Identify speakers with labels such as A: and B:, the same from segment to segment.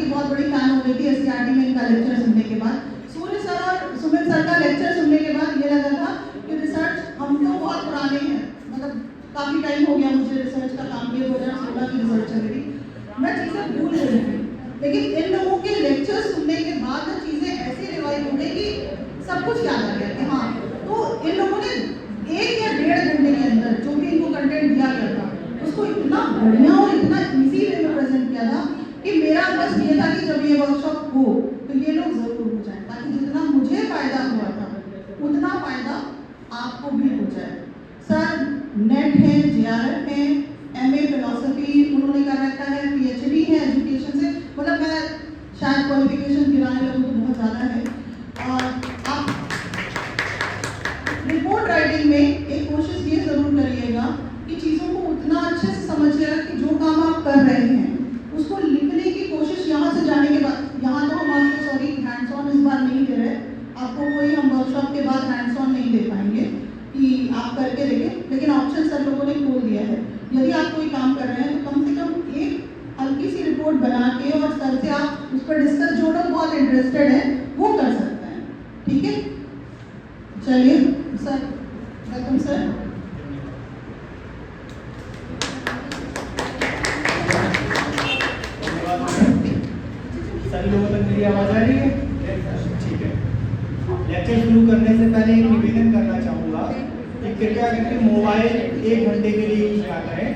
A: की बहुत बड़ी फैन हो गई थी एससीईआरटी में इनका लेक्चर सुनने के बाद। सूर्य सर और सुमित सर का लेक्चर सुनने के बाद ये लगा था कि रिसर्च हम तो बहुत पुराने हैं, मतलब काफ़ी टाइम हो गया मुझे रिसर्च का काम किए, 2016 की रिसर्च चल रही, मैं चीज़ें भूल गई थी। लेकिन इन लोगों के लेक्चर सुनने के बाद ना चीज़ें ऐसी रिवाइव हो गई कि सब कुछ याद आ गया कि हाँ, तो इन लोगों ने 1 या 1.5 घंटे के अंदर जो भी इनको कंटेंट दिया गया था उसको इतना बढ़िया और इतना इजी वे में प्रेजेंट किया था कि मेरा बस ये था कि जब ये वर्कशॉप हो तो ये लोग जरूर हो जाए, ताकि जितना मुझे फायदा हुआ था उतना फायदा आपको भी हो जाए। सर नेट है, जेआरएफ है, एमए फिलॉसफी उन्होंने कर रखा है, पीएचडी है एजुकेशन से, मतलब मैं शायद क्वालिफिकेशन गिराने लगूँ तो बहुत ज़्यादा है। आप रिपोर्ट राइटिंग में एक कोशिश ये ज़रूर करिएगा कि चीज़ों को उतना अच्छे से समझिएगा कि जो काम आप कर रहे हैं उसको लिखने की कोशिश यहाँ से जाने के बाद, यहाँ तो हम आपको सॉरी हैंड्स ऑन इस बार नहीं दे रहे, आपको कोई हम वर्कशॉप के बाद हैंड्स ऑन नहीं दे पाएंगे कि आप करके देखें, लेकिन ऑप्शन सर लोगों ने खोल दिया है। यदि आप कोई काम कर रहे हैं तो कम से कम एक हल्की सी रिपोर्ट बना के और सर से आप उस पर डिस्कस, जो लोग बहुत इंटरेस्टेड है वो कर सकते हैं, ठीक है। चलिए सर, वेलकम सर।
B: सभी लोगों तक मेरी आवाज आ रही है? ठीक है। लेक्चर शुरू करने से पहले एक निवेदन करना चाहूँगा कि कृपया करके मोबाइल 1 घंटे के लिए यूज ना करें,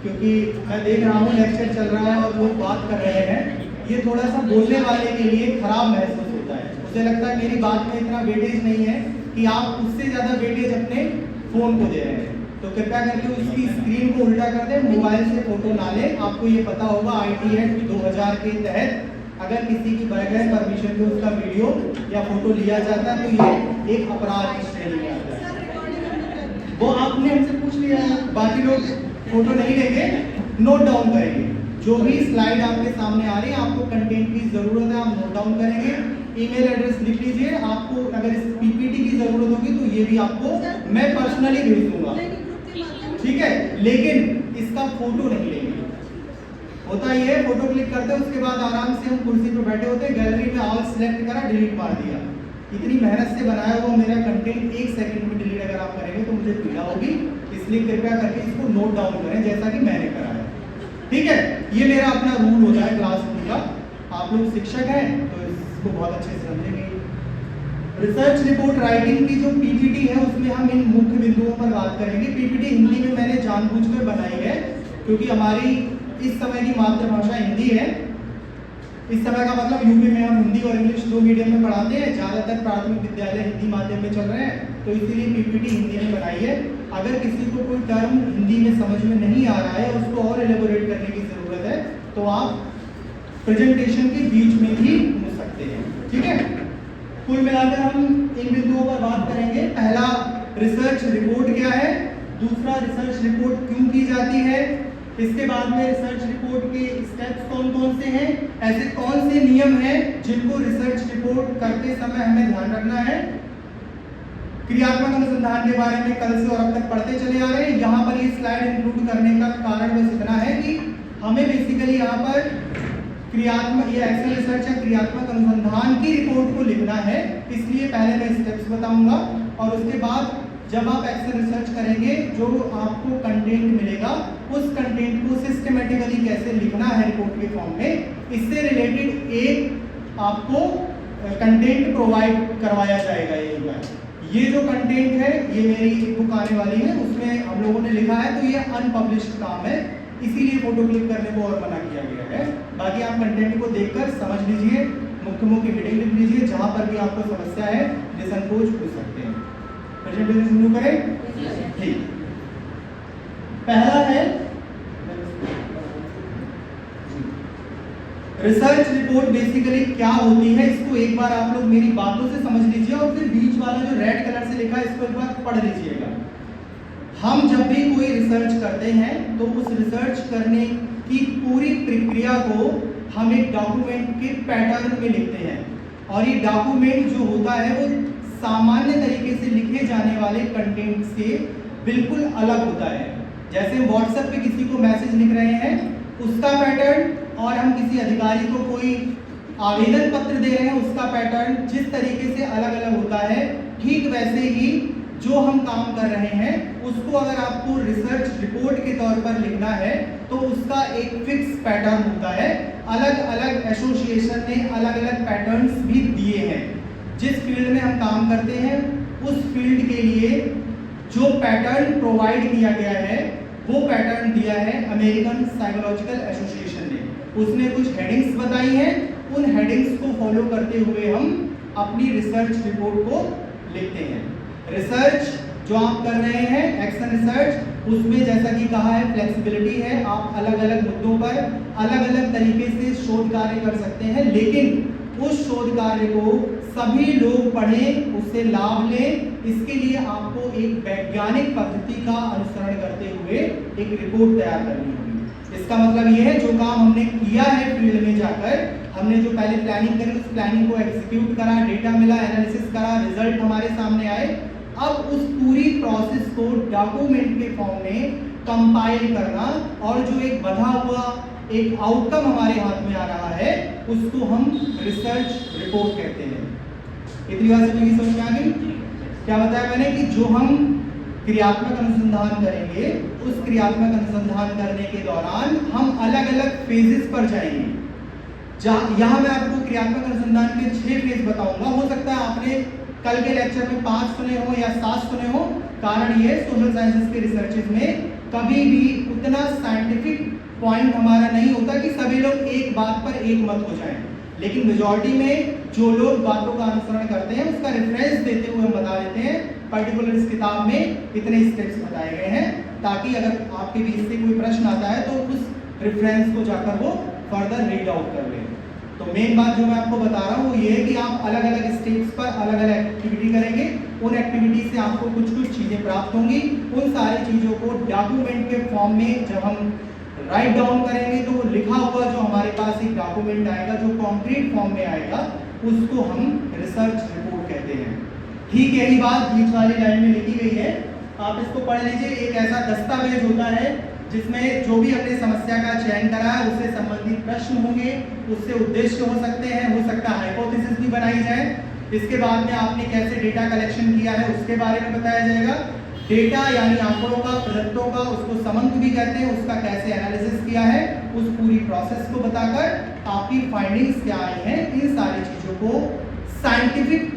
B: क्योंकि मैं देख रहा हूँ लेक्चर चल रहा है और लोग बात कर रहे हैं, ये थोड़ा सा बोलने वाले के लिए खराब महसूस होता है। मुझे लगता है मेरी बात में इतना वेटेज नहीं है कि आप उससे ज़्यादा वेटेज अपने फ़ोन को दे रहे हैं, तो कृपया करके उसकी स्क्रीन को उल्टा कर दें, मोबाइल से फ़ोटो ना लें। आपको ये पता होगा IT एक्ट 2000 के तहत अगर किसी की बगैर परमिशन के उसका वीडियो या फोटो लिया जाता है तो ये एक अपराध की श्रेणी में आता है। वो आपने हमसे पूछ लिया है, बाकी लोग फोटो नहीं लेंगे, नोट डाउन करेंगे। जो भी स्लाइड आपके सामने आ रही है, आपको कंटेंट की जरूरत है, आप नोट डाउन करेंगे। ईमेल एड्रेस लिख लीजिए, आपको अगर इस पीपीटी की जरूरत होगी तो ये भी आपको मैं पर्सनली भेज दूंगा, ठीक है। लेकिन इसका फोटो नहीं लेंगे। होता ये है, फोटो क्लिक करते हैं, उसके बाद आराम से हम कुर्सी पर बैठे होते हैं, गैलरी में ऑल सिलेक्ट करा, डिलीट मार दिया। इतनी मेहनत से बनाया हुआ मेरा कंटेंट 1 सेकंड में डिलीट अगर आप करेंगे तो मुझे पीड़ा होगी, इसलिए कृपया करके इसको नोट डाउन करें जैसा कि मैंने करा है, ठीक है। ये मेरा अपना रूल होता है क्लास का। आप लोग शिक्षक हैं तो इसको बहुत अच्छे से समझेंगे। रिसर्च रिपोर्ट राइटिंग की जो पीपीटी है उसमें हम इन मुख्य बिंदुओं पर बात करेंगे। पीपीटी हिंदी में मैंने जानबूझकर बनाई है क्योंकि हमारी इस समय की मातृभाषा हिंदी है। इस समय का मतलब यूपी में हम हिंदी और इंग्लिश 2 मीडियम में पढ़ाते हैं, ज़्यादातर प्राथमिक विद्यालय हिंदी माध्यम में चल रहे हैं, तो इसीलिए पीपीटी हिंदी में बनाई है। अगर किसी को कोई टर्म हिंदी में समझ में नहीं आ रहा है, उसको और एलेबोरेट करने की ज़रूरत है, तो आप प्रेजेंटेशन के बीच में भी पूछ सकते हैं, ठीक है। कुल मिलाकर हम इन बिंदुओं पर बात करेंगे। पहला, रिसर्च रिपोर्ट क्या है। दूसरा, रिसर्च रिपोर्ट क्यों की जाती है। इसके बाद में रिसर्च रिपोर्ट के स्टेप्स कौन कौन से हैं, ऐसे कौन से नियम हैं जिनको रिसर्च रिपोर्ट करते समय हमें ध्यान रखना है। क्रियात्मक अनुसंधान के बारे में कल से और अब तक पढ़ते चले आ रहे हैं। यहाँ पर ये स्लाइड इंक्लूड करने का कारण बस इतना है कि हमें बेसिकली यहाँ पर क्रियात्मक या एक्सेल रिसर्च या क्रियात्मक अनुसंधान की रिपोर्ट को लिखना है, इसलिए पहले मैं स्टेप्स बताऊंगा और उसके बाद जब आप एक्सेल रिसर्च करेंगे जो आपको कंटेंट मिलेगा उस कंटेंट को सिस्टमेटिकली कैसे लिखना है रिपोर्ट के फॉर्म में, इससे रिलेटेड एक आपको कंटेंट प्रोवाइड करवाया जाएगा। ये जो कंटेंट है ये मेरी बुक आने वाली है, उसमें हम लोगों ने लिखा है, तो ये अनपब्लिश्ड काम है, इसीलिए फोटो क्लिक करने को और मना किया गया है। बाकी आप कंटेंट को देखकर समझ लीजिए, मुख्य हेडिंग लिख लीजिए, जहाँ पर भी आपको समस्या है निसंकोच पूछ सकते हैं। प्रेजेंटेशन शुरू करें, ठीक। पहला है रिसर्च रिपोर्ट। बेसिकली क्या होती है इसको एक बार आप लोग मेरी बातों से समझ लीजिए और फिर बीच वाला जो रेड कलर से लिखा है इसको एक बार पढ़ लीजिएगा। हम जब भी कोई रिसर्च करते हैं तो उस रिसर्च करने की पूरी प्रक्रिया को हम एक डॉक्यूमेंट के पैटर्न में लिखते हैं और ये डॉक्यूमेंट जो होता है वो सामान्य तरीके से लिखे जाने वाले कंटेंट से बिल्कुल अलग होता है। जैसे व्हाट्सएप पे किसी को मैसेज लिख रहे हैं, उसका पैटर्न, और हम किसी अधिकारी को कोई आवेदन पत्र दे रहे हैं उसका पैटर्न जिस तरीके से अलग अलग होता है, ठीक वैसे ही जो हम काम कर रहे हैं उसको अगर आपको रिसर्च रिपोर्ट के तौर पर लिखना है तो उसका एक फिक्स पैटर्न होता है। अलग अलग एसोसिएशन ने अलग अलग पैटर्न्स भी दिए हैं। जिस फील्ड में हम काम करते हैं उस फील्ड के लिए जो पैटर्न प्रोवाइड किया गया है वो पैटर्न दिया है अमेरिकन साइकोलॉजिकल एसोसिएशन ने। उसने कुछ हेडिंग्स बताई हैं, उन हेडिंग्स को फॉलो करते हुए हम अपनी रिसर्च रिपोर्ट को लिखते हैं। रिसर्च जो आप कर रहे हैं, एक्शन रिसर्च, उसमें जैसा कि कहा है फ्लेक्सिबिलिटी है, आप अलग अलग मुद्दों पर अलग अलग तरीके से शोध कार्य कर सकते हैं, लेकिन उस शोध कार्य को सभी लोग पढ़ें, उससे लाभ लें, इसके लिए आपको एक वैज्ञानिक पद्धति का अनुसरण करते हुए एक रिपोर्ट तैयार करनी होगी। इसका मतलब ये है जो काम हमने किया है फील्ड में जाकर, हमने जो पहले प्लानिंग करी उस प्लानिंग को एग्जीक्यूट करा, डेटा मिला, एनालिसिस करा, रिजल्ट हमारे सामने आए, अब उस पूरी प्रोसेस को डॉक्यूमेंट के फॉर्म में कंपाइल करना और जो एक बधा हुआ एक आउटकम हमारे हाथ में आ रहा है उसको हम रिसर्च रिपोर्ट कहते हैं। इतनी बात से मेरी समझ में आ गई? क्या बताया मैंने कि जो हम क्रियात्मक अनुसंधान करेंगे उस क्रियात्मक अनुसंधान करने के दौरान हम अलग अलग फेजेस पर जाएंगे। यहाँ मैं आपको क्रियात्मक अनुसंधान के 6 फेज बताऊंगा। हो सकता है आपने कल के लेक्चर में 5 सुने हो या 7 सुने हो। कारण ये सोशल साइंसेस के रिसर्चेस में कभी भी उतना साइंटिफिक पॉइंट हमारा नहीं होता कि सभी लोग एक बात पर एक मत हो जाएं, लेकिन मेजॉरिटी में जो लोग बातों का अनुसरण करते हैं उसका रेफरेंस देते हुए हम बता देते हैं पर्टिकुलर इस किताब में इतने स्टेप्स बताए गए हैं, ताकि अगर आपके भी इससे कोई प्रश्न आता है तो उस रेफरेंस को जाकर वो फर्दर रीड आउट कर लें। तो मेन बात जो मैं आपको बता रहा हूँ वो ये है कि आप अलग अलग स्टेप्स पर अलग अलग एक्टिविटी करेंगे, उन एक्टिविटी से आपको कुछ कुछ चीज़ें प्राप्त होंगी। उन सारी चीज़ों को डॉक्यूमेंट के फॉर्म में जब हम राइट डाउन करेंगे तो वो लिखा हुआ जो हमारे पास एक डॉक्यूमेंट आएगा जो कॉन्क्रीट फॉर्म में आएगा उसको हम रिसर्च रिपोर्ट कहते हैं। ठीक यही बात बीच वाली लाइन में लिखी गई है, आप इसको पढ़ लीजिए। एक ऐसा दस्तावेज होता है जिसमें जो भी अपने समस्या का चयन करा है उससे संबंधित प्रश्न होंगे, उससे उद्देश्य हो सकते हैं, हो सकता है हाइपोथेसिस भी बनाई जाए। इसके बाद में आपने कैसे डेटा कलेक्शन किया है उसके बारे में बताया जाएगा। डेटा यानी आंकड़ों का, प्रदत्तों का, उसको समंक भी कहते हैं, उसका कैसे एनालिसिस किया है, उस पूरी प्रोसेस को बताकर आपकी फाइंडिंग्स क्या आई हैं, इन सारी चीज़ों को साइंटिफिक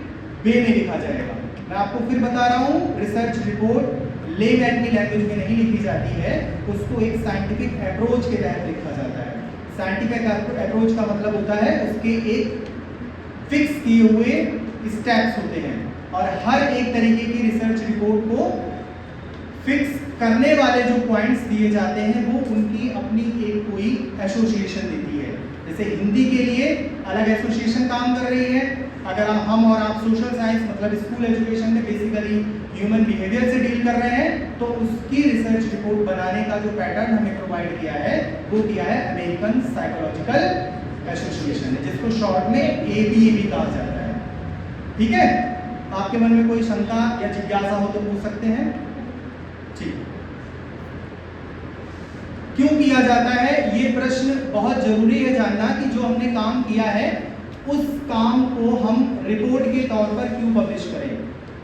B: वे में लिखा जाएगा। मैं आपको फिर बता रहा हूँ, रिसर्च रिपोर्ट लेमैन की लैंग्वेज में नहीं लिखी जाती है, उसको एक साइंटिफिक अप्रोच के तहत लिखा जाता है। साइंटिफिक अप्रोच का मतलब होता है उसके एक फिक्स किए हुए स्टेप्स होते हैं और हर एक तरीके की रिसर्च रिपोर्ट को फिक्स करने वाले जो पॉइंट्स दिए जाते हैं वो उनकी अपनी एक कोई एसोसिएशन देती है। जैसे हिंदी के लिए अलग एसोसिएशन काम कर रही है, अगर हम और आप सोशल साइंस मतलब स्कूल एजुकेशन में बेसिकली ह्यूमन बिहेवियर से डील कर रहे हैं तो उसकी रिसर्च रिपोर्ट बनाने का जो पैटर्न हमें प्रोवाइड किया है वो किया है अमेरिकन साइकोलॉजिकल एसोसिएशन ने, जिसको शॉर्ट में ABA भी कहा जाता है। ठीक है, आपके मन में कोई शंका या जिज्ञासा हो तो पूछ सकते हैं। ठीक, क्यों किया जाता है ये प्रश्न बहुत जरूरी है जानना कि जो हमने काम किया है उस काम को हम रिपोर्ट के तौर पर क्यों पब्लिश करें।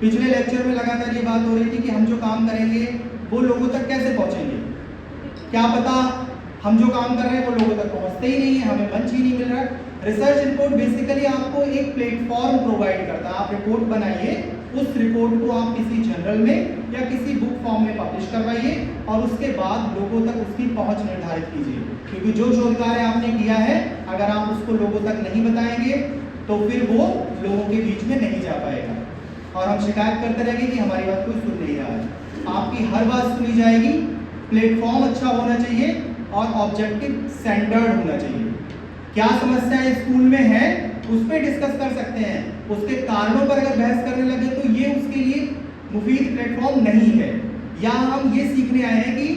B: पिछले लेक्चर में लगातार ये बात हो रही थी कि हम जो काम करेंगे वो लोगों तक कैसे पहुंचेंगे। क्या पता हम जो काम कर रहे हैं वो लोगों तक पहुंचते ही नहीं है, हमें मंच ही नहीं मिल रहा। रिसर्च रिपोर्ट बेसिकली आपको एक प्लेटफॉर्म प्रोवाइड करता है। आप रिपोर्ट बनाइए, उस रिपोर्ट को आप किसी जर्नल में या किसी बुक फॉर्म में पब्लिश करवाइए और उसके बाद लोगों तक उसकी पहुंच निर्धारित कीजिए, क्योंकि जो शोध कार्य आपने किया है अगर आप उसको लोगों तक नहीं बताएंगे तो फिर वो लोगों के बीच में नहीं जा पाएगा और हम शिकायत करते रहेंगे कि हमारी बात कोई सुन नहीं रहा है। आपकी हर बात सुनी जाएगी, प्लेटफॉर्म अच्छा होना चाहिए और ऑब्जेक्टिव सेंटर्ड होना चाहिए। क्या समस्याएं स्कूल में है उस पर डिस्कस कर सकते हैं, उसके कारणों पर अगर बहस करने लगे तो ये उसके लिए मुफीद प्लेटफॉर्म नहीं है। या हम ये सीखने आए हैं कि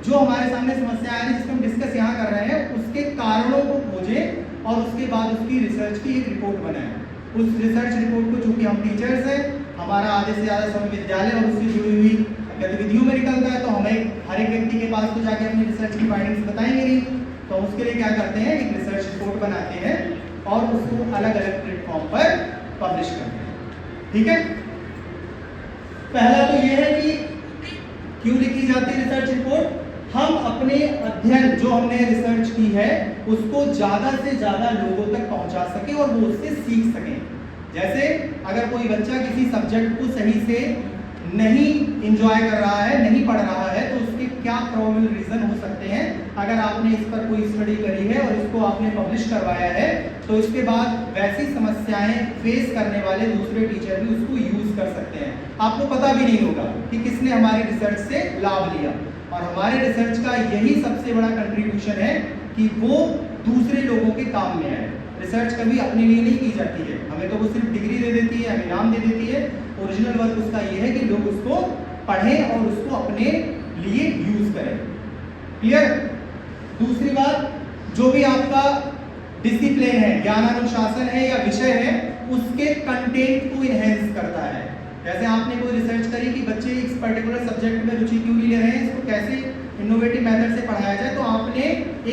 B: जो हमारे सामने समस्या आ रही है जिसको हम डिस्कस यहाँ कर रहे हैं उसके कारणों को खोजें और उसके बाद उसकी रिसर्च की एक रिपोर्ट बनाएं। उस रिसर्च रिपोर्ट को, चूँकि हम टीचर्स हैं, हमारा आधे से ज़्यादा समय विद्यालय और उससे जुड़ी हुई गतिविधियों में निकलता है, तो हमें हर एक व्यक्ति के पास तो जाके अपनी रिसर्च की फाइंडिंग्स बताएंगे नहीं, तो तो उसके लिए क्या करते हैं, एक रिसर्च रिपोर्ट बनाते हैं और उसको अलग अलग प्लेटफॉर्म पर पब्लिश करते हैं। ठीक है, पहला तो ये है कि क्यों लिखी जाती है रिसर्च रिपोर्ट। हम अपने अध्ययन जो हमने रिसर्च की है उसको ज्यादा से ज्यादा लोगों तक पहुंचा सके और वो उससे सीख सकें। जैसे अगर कोई बच्चा किसी सब्जेक्ट को सही से नहीं इंजॉय कर रहा है, नहीं पढ़ रहा है, तो उसके क्या प्रोबेबल रीजन हो सकते हैं। अगर आपने इस पर कोई स्टडी करी है और इसको आपने पब्लिश करवाया है तो इसके बाद वैसी समस्याएं फेस करने वाले दूसरे टीचर भी उसको यूज कर सकते हैं। आपको पता भी नहीं होगा कि किसने हमारी रिसर्च से लाभ लिया, और हमारे रिसर्च का यही सबसे बड़ा कंट्रीब्यूशन है कि वो दूसरे लोगों के काम में आए। रिसर्च कभी अपने लिए नहीं की जाती है, हमें तो वो सिर्फ डिग्री दे देती है, हमें नाम दे देती है। ओरिजिनल वर्क उसका ये है कि लोग उसको पढ़ें और उसको अपने लिए यूज करें। क्लियर। दूसरी बात, जो भी आपका डिसिप्लिन है, ज्ञानानुशासन है या विषय है, उसके कंटेंट को इनहेंस करता है। जैसे आपने कोई रिसर्च करी कि बच्चे इस पर्टिकुलर सब्जेक्ट में रुचि क्यों नहीं ले रहे हैं, इसको कैसे इनोवेटिव मेथड से पढ़ाया जाए, तो आपने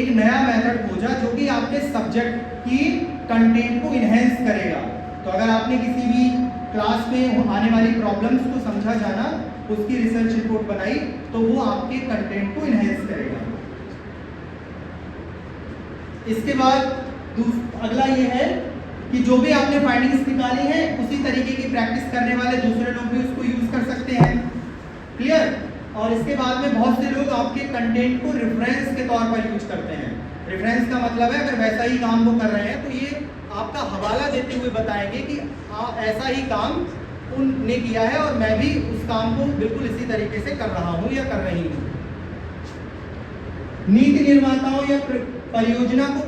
B: एक नया मेथड खोजा जो कि आपके सब्जेक्ट की कंटेंट को इनहेंस करेगा। तो अगर आपने किसी भी क्लास में आने वाली प्रॉब्लम्स को समझा जाना, उसकी रिसर्च रिपोर्ट बनाई, तो वो आपके कंटेंट को इनहेंस करेगा। इसके बाद अगला ये है कि जो भी आपने फाइंडिंग्स निकाली है उसी तरीके की प्रैक्टिस करने वाले दूसरे लोग भी उसको यूज कर सकते हैं। क्लियर। और इसके बाद में बहुत से लोग आपके कंटेंट को रेफरेंस के तौर पर यूज करते हैं। रेफरेंस का मतलब है अगर वैसा ही काम वो कर रहे हैं तो ये आपका हवाला देते हुए बताएंगे कि ऐसा ही काम उनने किया है और मैं भी उस काम को बिल्कुल इसी तरीके से कर रहा हूं या कर रही हूं। नीति निर्माताओं या परियोजना को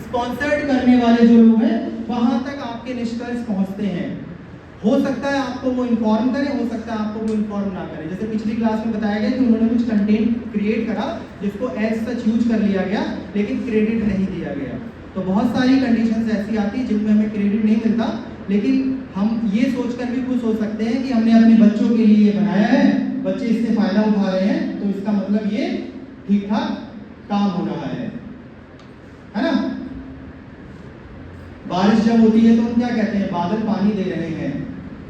B: स्पॉन्सर्ड करने वाले जो लोग हैं वहां तक आपके निष्कर्ष पहुंचते हैं। हो सकता है आपको वो इन्फॉर्म करें, हो सकता है आपको वो इन्फॉर्म ना करें। जैसे पिछली क्लास में बताया गया कि उन्होंने कुछ कंटेंट क्रिएट करा जिसको एज सच यूज कर लिया गया लेकिन क्रेडिट नहीं दिया गया। तो बहुत सारी कंडीशंस ऐसी आती है जिनमें हमें क्रेडिट नहीं मिलता, लेकिन हम ये सोचकर भी खुश हो सकते हैं कि हमने अपने बच्चों के लिए ये बनाया है, बच्चे इससे फायदा उठा रहे हैं, तो इसका मतलब ये ठीक ठाक काम हो रहा है ना। बारिश जब होती है तो हम क्या कहते हैं, बादल पानी दे रहे हैं,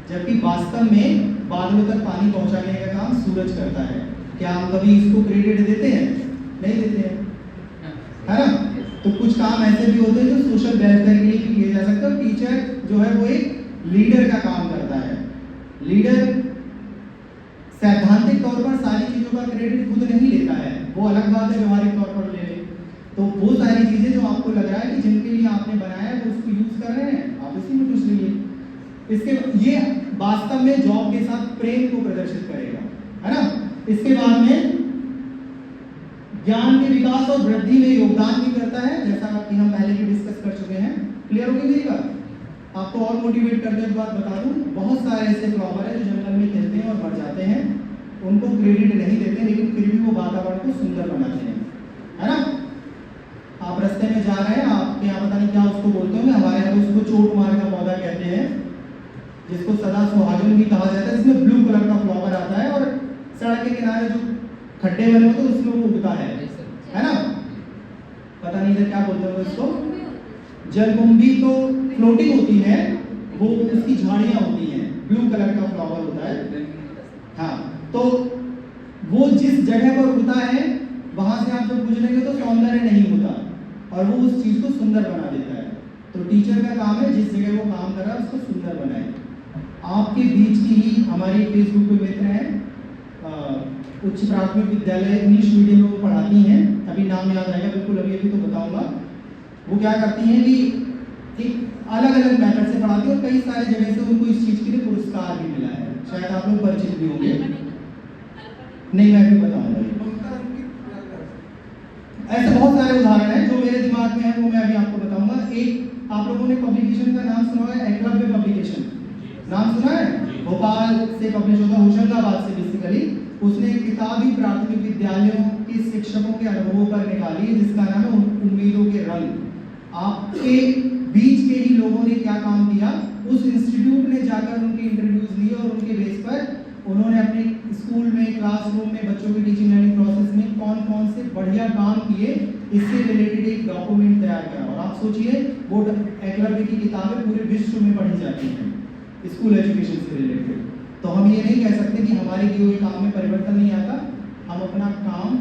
B: जबकि वास्तव में बादलों तक पानी पहुंचाने का काम सूरज करता है। क्या हम कभी इसको क्रेडिट देते हैं? नहीं देते हैं, है ना। तो कुछ काम ऐसे भी होते हैं जो सोशल वेलफेयर के लिए भी किए जा सकते हैं। टीचर जो है वो एक लीडर का काम करता है। लीडर सैद्धांतिक तौर पर सारी चीजों का क्रेडिट खुद नहीं लेता है, वो अलग बात है व्यवहारिक तौर पर ले ले। तो वो सारी चीजें जो आपको लग रहा है कि जिनके लिए आपने बनाया है वो उसको यूज कर रहे हैं, आप उसी में खुश रहिए। इसके ये वास्तव में जॉब के साथ प्रेम को प्रदर्शित करेगा, है ना। इसके बाद में ज्ञान के विकास और वृद्धि में योगदान भी करता है, जैसा कि हम पहले भी डिस्कस कर चुके हैं। क्लियर हो गई मेरी बात? आपको और मोटिवेट करते हुए बात बता दूं, बहुत सारे ऐसे फ्लावर हैं जो जंगल में खेलते हैं और मर जाते हैं, उनको क्रेडिट नहीं देते लेकिन फिर भी वो वातावरण को सुंदर बनाते हैं, है ना। आप रास्ते में जा रहे हैं, आपके यहाँ पता नहीं क्या उसको बोलते होंगे, हमारे यहाँ उसको चोट मार का पौधा कहते हैं, जिसको सदा सुहागिन भी कहा जाता है। इसमें ब्लू कलर का फ्लावर आता है और सड़क के किनारे जो खड्डे बने होते हैं उसमें वो उगता है ना। पता नहीं था क्या बोलते हैं इसको, जलकुंभी तो फ्लोटिंग होती है, वो उसकी झाड़ियां होती हैं, ब्लू कलर का फ्लावर होता है। हाँ, तो वो जिस जगह पर उगता है वहां से आप जब गुजरेंगे तो सौंदर्य नहीं होता और वो उस चीज को सुंदर बना देता है। तो टीचर का काम है जिस जगह वो काम कर रहा है उसको सुंदर बनाए। आपके बीच की ही हमारी फेसबुक पे मित्र हैं, उच्च प्राथमिक विद्यालय इंग्लिश मीडियम में वो पढ़ाती हैं, अभी नाम याद आएगा बिल्कुल अभी तो बताऊंगा। वो क्या करती हैं कि एक अलग अलग मेथड से पढ़ाती है और कई सारे जगह से उनको इस चीज के लिए पुरस्कार भी मिला है, शायद आप लोग परिचित भी होंगे। नहीं, मैं भी बताऊंगा। ऐसे बहुत सारे उदाहरण हैं जो मेरे दिमाग में है, वो मैं अभी आपको बताऊंगा। एक आप लोगों ने पब्लिकेशन का नाम सुना है, एकलव्य पब्लिकेशन, नाम सुना है? भोपाल से पब्लिश होता है, होशंगाबाद से बेसिकली। उसने एक किताब ही प्राथमिक विद्यालयों के शिक्षकों के अनुभवों पर निकाली है जिसका नाम है उम्मीदों के रंग। आपके बीच के ही लोगों ने क्या काम किया, उस इंस्टीट्यूट ने जाकर उनके इंटरव्यूज लिए और उनके बेस पर उन्होंने अपने स्कूल में, क्लासरूम में, बच्चों की टीचिंग लर्निंग प्रोसेस में कौन कौन से बढ़िया काम किए इससे रिलेटेड एक डॉक्यूमेंट तैयार करा। और आप सोचिए वो एकलव्य की किताबें पूरे विश्व में पढ़ी जाती हैं स्कूल एजुकेशन से रिलेटेड। तो हम ये नहीं कह सकते कि हमारे दिए हुए काम में परिवर्तन नहीं आता, हम अपना काम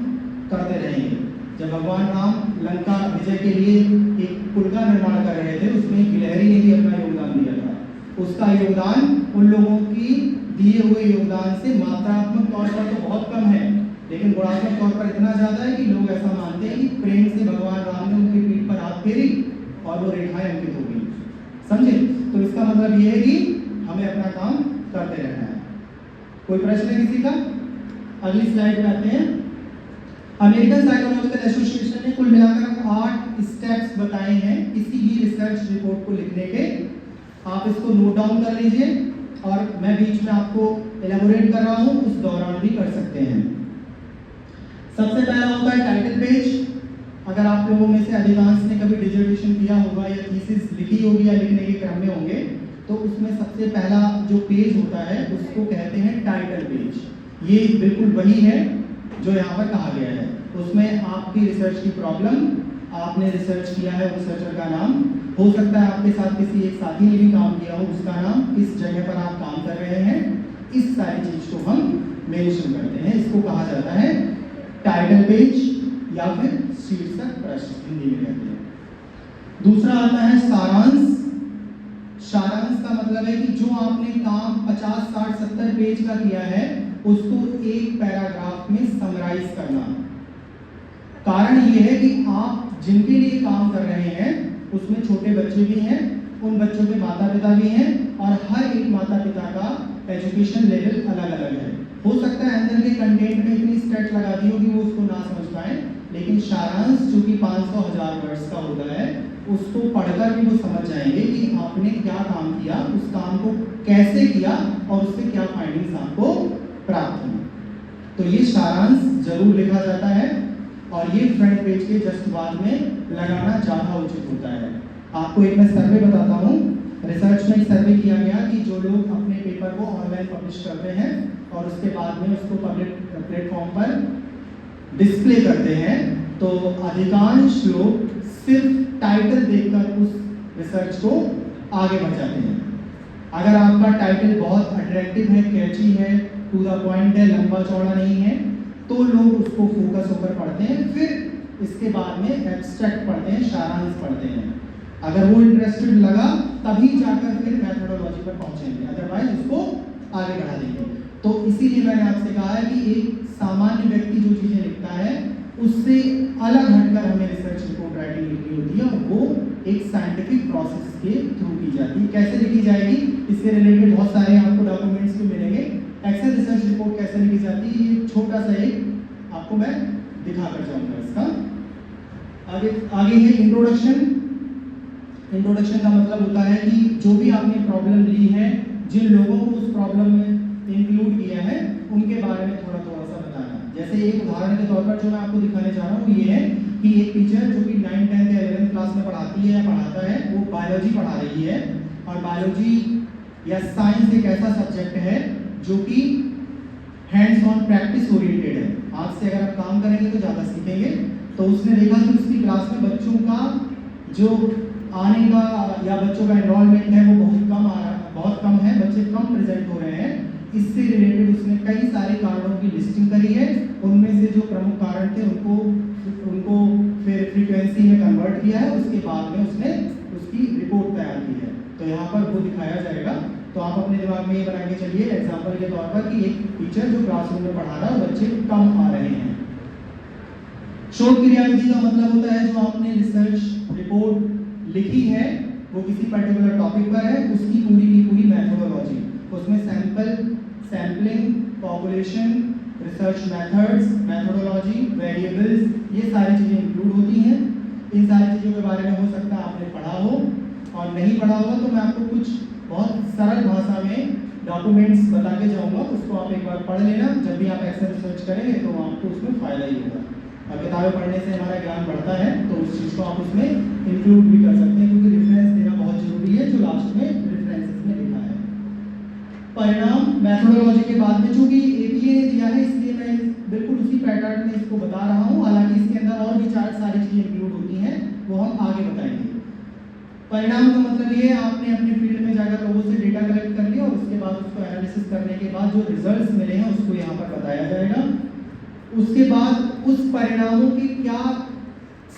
B: करते रहेंगे। जब भगवान राम लंका विजय के लिए एक पुल का निर्माण कर रहे थे, उसमें गिलहरी ने भी अपना योगदान दिया था। उसका योगदान उन लोगों की दिए हुए योगदान से मात्रात्मक तौर पर तो बहुत कम है, लेकिन गुणात्मक तौर पर इतना ज़्यादा है कि लोग ऐसा मानते हैं कि प्रेम से भगवान राम ने उनकी पीठ पर हाथ फेरी और वो रेखाएं अंकित हो गई। समझे? तो इसका मतलब ये है कि हमें अपना काम करते रहना है। कोई प्रश्न है किसी का? अगली स्लाइड पे आते हैं। अमेरिकन साइकोलॉजिकल एसोसिएशन ने कुल मिलाकर 8 स्टेप्स बताए हैं किसी भी रिसर्च रिपोर्ट को लिखने के। आप इसको नोट डाउन कर लीजिए और मैं बीच में आपको एलेबोरेट कर रहा हूँ, उस दौरान भी कर सकते हैं। सबसे पहला होता है टाइटल पेज। अगर आप लोगों में से अधिकांश ने कभी डिसर्टेशन किया होगा या थीसिस लिखी होगी या लिखने के क्रम में होंगे, तो उसमें सबसे पहला जो पेज होता है उसको कहते हैं टाइटल पेज। ये बिल्कुल वही है जो यहाँ पर कहा गया है। उसमें आपकी रिसर्च की प्रॉब्लम, आपने रिसर्च किया है, रिसर्चर का नाम, हो सकता है आपके साथ किसी एक साथी ने भी काम किया हो, उसका नाम, किस जगह पर आप काम कर रहे हैं, इस सारी चीज को हम मेंशन करते हैं। इसको कहा जाता है टाइटल पेज या फिर शीर्षक प्रश्न, हिंदी में कहते हैं। दूसरा आता है सारांश। सारांश का मतलब है कि जो आपने काम 50, 60, 70 पेज का किया है उसको एक पैराग्राफ में समराइज करना। कारण ये है कि आप जिनके लिए काम कर रहे हैं उसमें छोटे बच्चे भी हैं, उन बच्चों के माता पिता भी हैं, और हर एक माता पिता का एजुकेशन लेवल अलग अलग है। हो सकता है अंदर के कंटेंट में इतनी स्ट्रेट लगा दी हो कि वो उसको ना समझ पाए, लेकिन सारांश जो कि 500,000 वर्ड्स का होता है उसको पढ़कर भी वो समझ जाएंगे कि आपने क्या काम किया, उस काम को कैसे किया और उससे क्या फाइंडिंग्स आपको प्राप्त हुई। तो ये सारांश जरूर लिखा जाता है और ये फ्रंट पेज के जस्ट बाद में लगाना ज़्यादा उचित होता है। आपको एक मैं सर्वे बताता हूँ। रिसर्च में एक सर्वे किया गया कि जो लोग अपने पेपर को ऑनलाइन पब्लिश करते हैं और उसके बाद में उसको पब्लिक प्लेटफॉर्म पर डिस्प्ले करते हैं, तो अधिकांश लोग सिर्फ टाइटल देखकर उस रिसर्च को आगे बढ़ जाते हैं। अगर आपका टाइटल बहुत अट्रैक्टिव है, कैची है, टू द पॉइंट है, लंबा चौड़ा नहीं है, तो लोग उसको फोकस होकर पढ़ते हैं, फिर इसके बाद में एब्स्ट्रैक्ट पढ़ते हैं, सारांश पढ़ते हैं। अगर वो इंटरेस्टेड लगा तभी जाकर फिर मेथोडोलॉजी पर पहुंचेंगे, अदरवाइज उसको आगे बढ़ा देंगे। तो इसीलिए मैंने आपसे कहा है कि एक सामान्य व्यक्ति जो चीज़ें लिखता है उससे अलग हटकर हमें रिसर्च रिपोर्ट राइटिंग लिखनी होती है, और वो एक साइंटिफिक प्रोसेस के थ्रू की जाती है। कैसे लिखी जाएगी, इससे रिलेटेड बहुत सारे आपको डॉक्यूमेंट्स भी मिलेंगे। एक्सेल रिसर्च रिपोर्ट कैसे लिखी जाती है, ये छोटा सा एक आपको मैं दिखा कर जाऊंगा। इसका आगे है इंट्रोडक्शन। इंट्रोडक्शन का मतलब होता है कि जो भी आपने प्रॉब्लम ली है, जिन लोगों को उस प्रॉब्लम में इंक्लूड किया है, उनके बारे में थोड़ा थोड़ा सा बताना। जैसे एक उदाहरण के तौर पर जो मैं आपको दिखाने जा रहा हूँ ये है कि एक टीचर जो कि 9, 10 या 11 क्लास में पढ़ाती है या पढ़ाता है, वो बायोलॉजी पढ़ा रही है, और बायोलॉजी या साइंस एक ऐसा सब्जेक्ट है जो कि हैंड्स ऑन प्रैक्टिस ओरिएंटेड है। आज से अगर आप काम करेंगे तो ज़्यादा सीखेंगे। तो उसने देखा कि उसकी क्लास में बच्चों का जो आने का या बच्चों का एनरोलमेंट है वो बहुत कम है, बच्चे कम प्रेजेंट हो रहे हैं। इससे रिलेटेड उसने कई सारे कारणों की लिस्टिंग करी है। उनमें से जो प्रमुख कारण थे उनको फिर फ्रीक्वेंसी में कन्वर्ट किया है, उसके बाद में उसने उसकी रिपोर्ट तैयार की है। तो यहाँ पर वो दिखाया जाएगा। तो आप अपने दिमाग में ये बना के चलिए एग्जाम्पल के तौर पर कि एक टीचर जो क्लासरूम में पढ़ा रहा है बच्चे कम आ रहे हैं। शोध क्रियाविधि का मतलब होता है जो आपने रिसर्च रिपोर्ट लिखी है वो किसी पर्टिकुलर टॉपिक पर है, उसकी पूरी की पूरी मेथोडोलॉजी, उसमें sampling, population, research methods, methodology, variables, ये सारी चीज़ें इंक्लूड होती हैं। इन सारी चीज़ों के बारे में हो सकता है आपने पढ़ा हो, और नहीं पढ़ा होगा तो मैं आपको कुछ बहुत सरल भाषा में डॉक्यूमेंट्स बता के जाऊँगा, उसको आप एक बार पढ़ लेना। जब भी आप एक्सेल रिसर्च करेंगे तो आपको उसमें फ़ायदा ही होगा। और किताबें पढ़ने से हमारा ज्ञान बढ़ता है, तो उस चीज़ को आप उसमें इंक्लूड भी कर सकते हैं, क्योंकि रेफरेंस देना बहुत जरूरी है, जो लास्ट में रेफरेंसेस में लिखा है। परिणाम मेथोडोलॉजी के बाद में चूंकि एपीए ने दिया है, इसलिए मैं बिल्कुल उसी पैटर्न में इसको बता रहा हूँ। हालांकि इसके अंदर अंदर और भी सारी चीज़ें इंक्लूड होती हैं, वो हम आगे बताएंगे। परिणाम का मतलब ये है आपने अपने फील्ड में जाकर लोगों से डेटा कलेक्ट कर लिया और उसके बाद उसको एनालिसिस करने के बाद जो रिजल्ट्स मिले हैं उसको यहाँ पर बताया जाएगा। उसके बाद उस परिणामों के क्या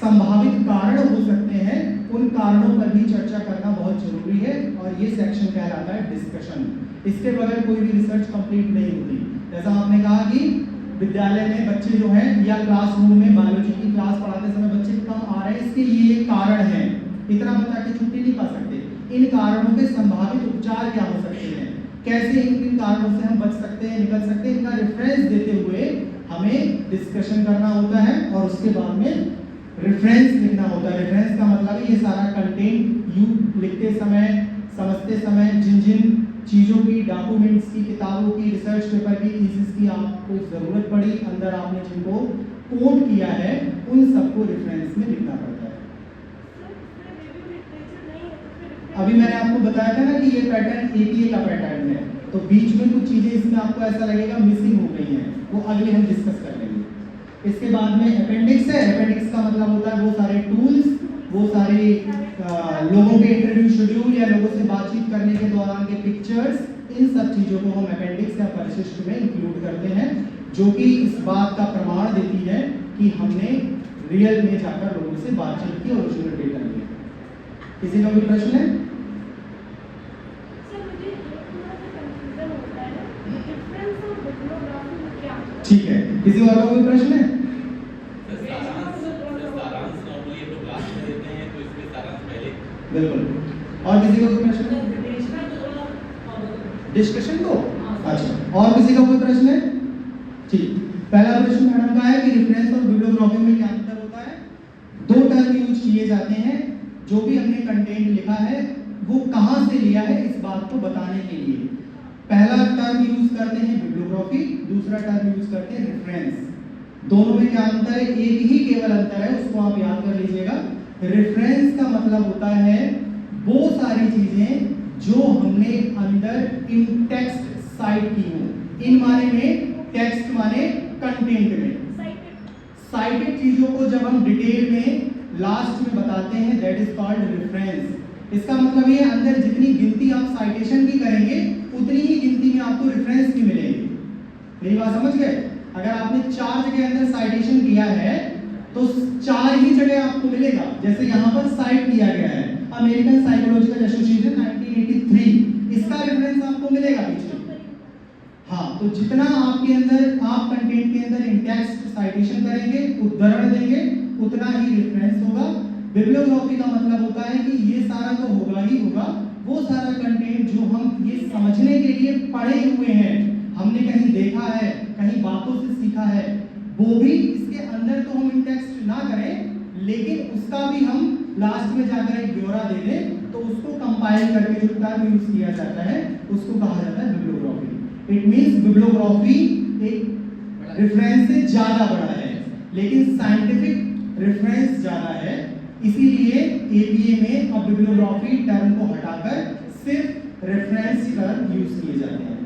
B: संभावित कारण हो सकते हैं, उन कारणों पर भी चर्चा करना बहुत जरूरी है और ये सेक्शन कहलाता है डिस्कशन। इसके बगैर कोई भी रिसर्च कंप्लीट नहीं होती। जैसा आपने कहा कि विद्यालय में बच्चे जो हैं या क्लासरूम में बायोलॉजी की क्लास पढ़ाते समय बच्चे कम आ रहे हैं, इसके ये कारण है, इतना बता के छुट्टी नहीं पा सकते। इन कारणों के संभावित उपचार क्या हो सकते हैं, कैसे इन कारणों से हम बच सकते हैं, निकल सकते हैं, इनका रेफरेंस देते हुए हमें डिस्कशन करना होता है और उसके बाद में रेफरेंस लिखना होता है। रेफरेंस का मतलब है ये सारा कंटेंट यू लिखते समय, समझते समय जिन जिन चीज़ों की, डॉक्यूमेंट्स की, किताबों की, रिसर्च पेपर की, थीसिस की आपको ज़रूरत पड़ी, अंदर आपने जिनको कोट किया है, उन सबको रेफरेंस में लिखना पड़ता है। अभी मैंने आपको बताया था ना कि ये पैटर्न एपीए का पैटर्न है, तो बीच में कुछ चीज़ें इसमें आपको ऐसा लगेगा मिसिंग हो गई हैं, वो अगले हम डिस्कस कर लेंगे। इसके बाद में अपेंडिक्स है। अपेंडिक्स का मतलब होता है वो सारे टूल्स, वो सारे लोगों के इंटरव्यू शेड्यूल या लोगों से बातचीत करने के दौरान के पिक्चर्स, इन सब चीज़ों को हम अपेंडिक्स या परिशिष्ट में इंक्लूड करते हैं, जो कि इस बात का प्रमाण देती है कि हमने रियल में जाकर लोगों से बातचीत की, ओरिजिनल डेटा लिया। किसी का कोई प्रश्न है? ठीक है, किसी और का कोई प्रश्न है? बिल्कुल। और किसी का कोई प्रश्न है? डिस्कशन को? अच्छा, और किसी का कोई प्रश्न है? ठीक, पहला प्रश्न मैडम का है कि रेफरेंस और बिब्लियोग्राफी में क्या अंतर होता है। दो टर्म यूज किए जाते हैं, जो भी हमने कंटेंट लिखा है वो कहाँ से लिया है इस बात को बताने के लिए। पहला टर्म यूज करते हैं बिब्लियोग्राफी, दूसरा टर्म यूज करते हैं रेफरेंस। दोनों में क्या अंतर है? एक ही केवल अंतर है, उसको आप याद कर लीजिएगा। रेफरेंस का मतलब होता है वो सारी चीजें जो हमने अंदर इन टेक्स्ट साइट की हो। इन माने में, टेक्स्ट माने कंटेंट में, साइटेड चीजों को जब हम डिटेल में लास्ट में बताते हैं, दैट इज कॉल्ड रेफरेंस। इसका मतलब ये अंदर जितनी गिनती आप साइटेशन की करेंगे उतनी ही गिनती में आपको रेफरेंस भी मिलेंगे। मेरी बात समझ गए? अगर आपने 4 जगह अंदर साइटेशन किया है तो 4 ही जगह आपको मिलेगा। जैसे यहाँ पर साइट दिया गया है अमेरिकन साइकोलॉजिकल एसोसिएशन 1983, इसका रेफरेंस आपको मिलेगा पीछे। हाँ, तो जितना आपके अंदर आप कंटेंट के अंदर इंटेक्स्ट साइटेशन करेंगे, उद्धरण देंगे, उतना ही रेफरेंस होगा। बिब्लियोग्राफी का मतलब होता है कि ये सारा तो होगा ही होगा, वो सारा कंटेंट जो हम ये समझने के लिए पढ़े हुए हैं, हमने कहीं देखा है, कहीं बातों से सीखा है, वो भी इसके अंदर तो हम इंटेक्स्ट ना करें, लेकिन उसका भी हम लास्ट में जाकर एक ब्यौरा दे दें, तो उसको कंपाइल करके जो टर्म यूज किया जाता है उसको कहा जाता है बिब्लियोग्राफी। इट मींस बिब्लियोग्राफी एक रेफरेंस से ज्यादा बड़ा है, लेकिन साइंटिफिक रेफरेंस ज्यादा है। इसीलिए एपीए में अब बिब्लियोग्राफी टर्म को हटाकर सिर्फ रेफरेंस टर्म यूज किए जाते हैं।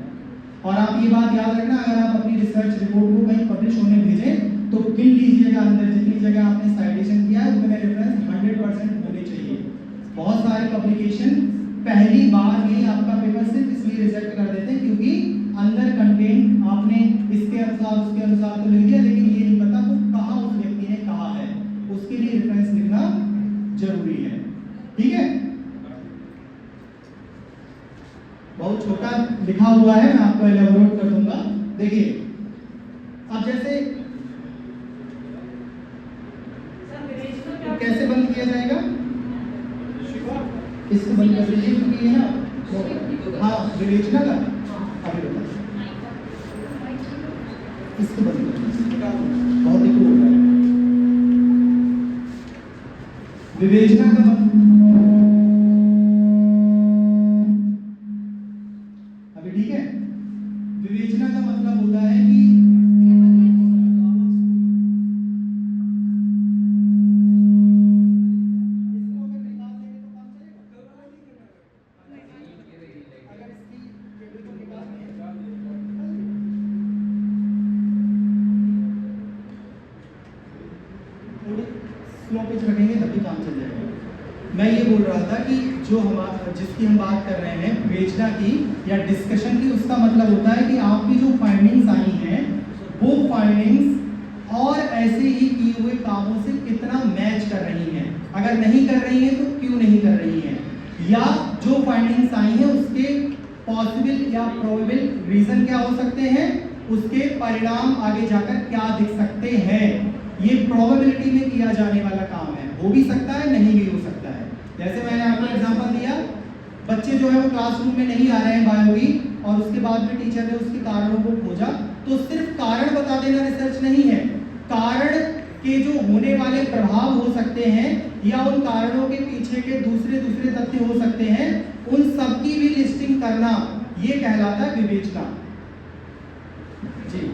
B: और आप ये बात याद रखना, अगर आप अपनी रिसर्च रिपोर्ट को कहीं पब्लिश होने भेजें तो गिन लीजिएगा अंदर जितनी जगह आपने साइटेशन किया है उतने रेफरेंस 100% होने चाहिए। बहुत सारे पब्लिकेशन पहली बार में आपका पेपर सिर्फ इसलिए रिजेक्ट कर देते हैं क्योंकि अंदर कंटेंट आपने इसके अनुसार उसके अनुसार तो लिख दिया, लेकिन ये नहीं पता वो कहाँ उस व्यक्ति ने कहा है, उसके लिए रेफरेंस लिखना जरूरी है। ठीक है, बहुत छोटा लिखा हुआ है, मैं आपको एलेबोरेट कर दूंगा। देखिए, अब जैसे तो कैसे बंद किया जाएगा, इसको बंद कर दीजिए क्योंकि ये ना, हाँ विवेचना का अभी बता, इसको बंद कर दीजिए, बहुत ही हो रहा है। विवेचना का अभी ठीक है। विवेचना का मतलब होता है कि मैं ये बोल रहा था कि जो जिसकी हम बात कर रहे हैं विवेचना की या डिस्कशन की, उसका मतलब होता है कि आपकी जो फाइंडिंग्स आई हैं वो फाइंडिंग्स और ऐसे ही किए हुए कामों से कितना मैच कर रही हैं। अगर नहीं कर रही हैं तो क्यों नहीं कर रही हैं, या जो फाइंडिंग्स आई हैं उसके पॉसिबल या प्रोबेबल रीजन क्या हो सकते हैं, उसके परिणाम आगे जाकर क्या दिख सकते हैं। ये प्रोबेबिलिटी में किया जाने वाला काम है, हो भी सकता है नहीं भी हो सकता है। जैसे मैंने आपको एग्जांपल दिया, बच्चे जो है वो क्लासरूम में नहीं आ रहे हैं बायोलॉजी, और उसके बाद में टीचर ने उसके कारणों को खोजा, तो सिर्फ कारण बता देना रिसर्च नहीं है, कारण के जो होने वाले प्रभाव हो सकते हैं या उन कारणों के पीछे के दूसरे तथ्य हो सकते हैं, उन सब की भी लिस्टिंग करना, ये कहलाता है विवेचना। जी,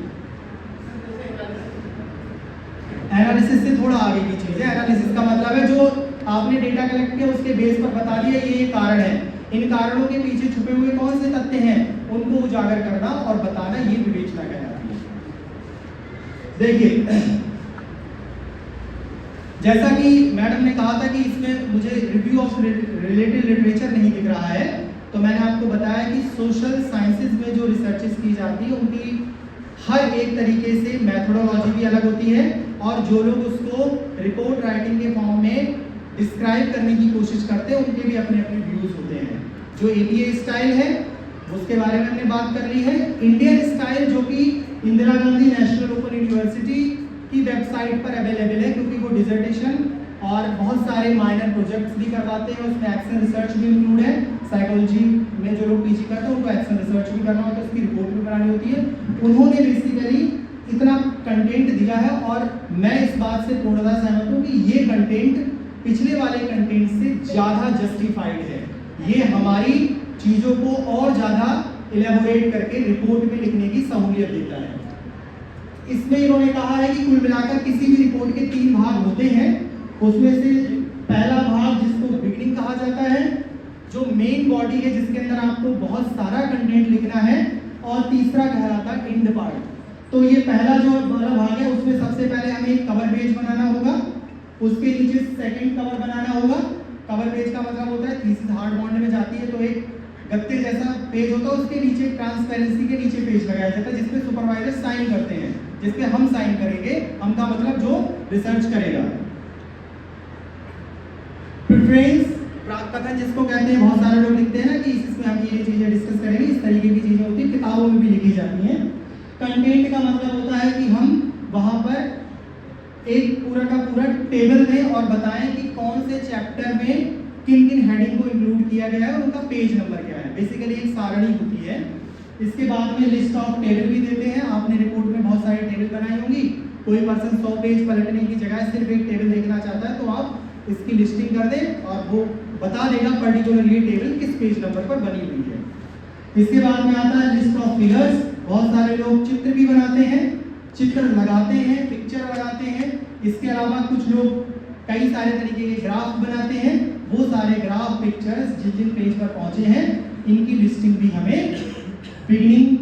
B: एनालिसिस से थोड़ा आगे की चीज है। एनालिसिस का मतलब है जो आपने डेटा कलेक्ट किया उसके बेस पर बता दिया ये कारण है, इन कारणों के पीछे छुपे हुए कौन से तथ्य हैं उनको उजागर करना और बताना, ये विवेचना कहलाती है। देखिए, जैसा कि मैडम ने कहा था कि इसमें मुझे रिव्यू ऑफ रिलेटेड लिटरेचर नहीं दिख रहा है, तो मैंने आपको बताया कि सोशल साइंसेज में जो रिसर्चेस की जाती है उनकी हर एक तरीके से मेथोडोलॉजी भी अलग होती है, और जो लोग उसको रिपोर्ट राइटिंग के फॉर्म में डिस्क्राइब करने की कोशिश करते हैं उनके भी अपने अपने व्यूज होते हैं। जो एपीए स्टाइल है उसके बारे में हमने बात कर ली है। इंडियन स्टाइल जो कि Indira Gandhi national open university की वेबसाइट पर अवेलेबल है, क्योंकि वो डिसर्टेशन और बहुत सारे माइनर प्रोजेक्ट्स भी करवाते हैं, उसमें एक्शन रिसर्च भी इंक्लूड है। साइकोलॉजी में जो लोग पीजी करते हैं उनको एक्शन रिसर्च भी करना होता है, उसकी रिपोर्ट भी बनानी होती है। उन्होंने बेसिकली इतना कंटेंट दिया है, और मैं इस बात से पूर्णतः सहमत हूँ कि ये कंटेंट पिछले वाले कंटेंट से ज़्यादा जस्टिफाइड है। ये हमारी चीज़ों को और ज़्यादा इलेबोरेट करके रिपोर्ट में लिखने की सहूलियत देता है। इसमें इन्होंने कहा है कि कुल मिलाकर किसी भी रिपोर्ट के 3 भाग होते हैं। उसमें से पहला भाग जिसको बिगनिंग कहा जाता है, जो मेन बॉडी है जिसके अंदर आपको बहुत सारा कंटेंट लिखना है, और तीसरा कहलाता है एंड पार्ट। तो ये पहला जो बड़ा भाग है उसमें सबसे पहले हमें एक कवर पेज बनाना होगा, उसके नीचे सेकंड कवर बनाना होगा। कवर पेज का मतलब होता है थीसिस हार्ड बॉन्ड में जाती है तो एक गत्ते जैसा पेज होता है, उसके नीचे ट्रांसपेरेंसी के नीचे पेज लगाया जाता है जिसमें सुपरवाइजर साइन करते हैं, जिसपे हम साइन करेंगे, हम का मतलब जो रिसर्च करेगा। प्रेफरेंस कथन जिसको कहते हैं, बहुत सारे लोग लिखते हैं ना कि इसमें हम ये चीजें डिस्कस करेंगे, इस तरीके की चीजें होती है, किताबों में भी लिखी जाती हैं। कंटेंट का मतलब होता है कि हम वहां पर एक पूरा का पूरा टेबल दें और बताएं कि कौन से चैप्टर में किन किन हेडिंग को इंक्लूड किया गया है और उनका पेज नंबर क्या है। बेसिकली एक सारणी होती है। इसके बाद में लिस्ट ऑफ टेबल भी देते हैं। आपने रिपोर्ट में बहुत सारे टेबल बनाई होंगी, कोई पर्सन 100 पेज पलटने की जगह सिर्फ एक टेबल देखना चाहता है तो आप इसकी लिस्टिंग कर दें और वो बता देगा पर्टिकुलर ये टेबल किस पेज नंबर पर बनी हुई है। इसके बाद में आता है लिस्ट ऑफ फिगर्स। बहुत सारे लोग चित्र भी बनाते हैं, चित्र लगाते हैं, पिक्चर लगाते हैं। इसके अलावा कुछ लोग कई सारे तरीके के ग्राफ बनाते हैं। वो सारे ग्राफ पिक्चर्स जिन जिन पेज पर पहुंचे हैं इनकी लिस्टिंग भी हमें बिगिनिंग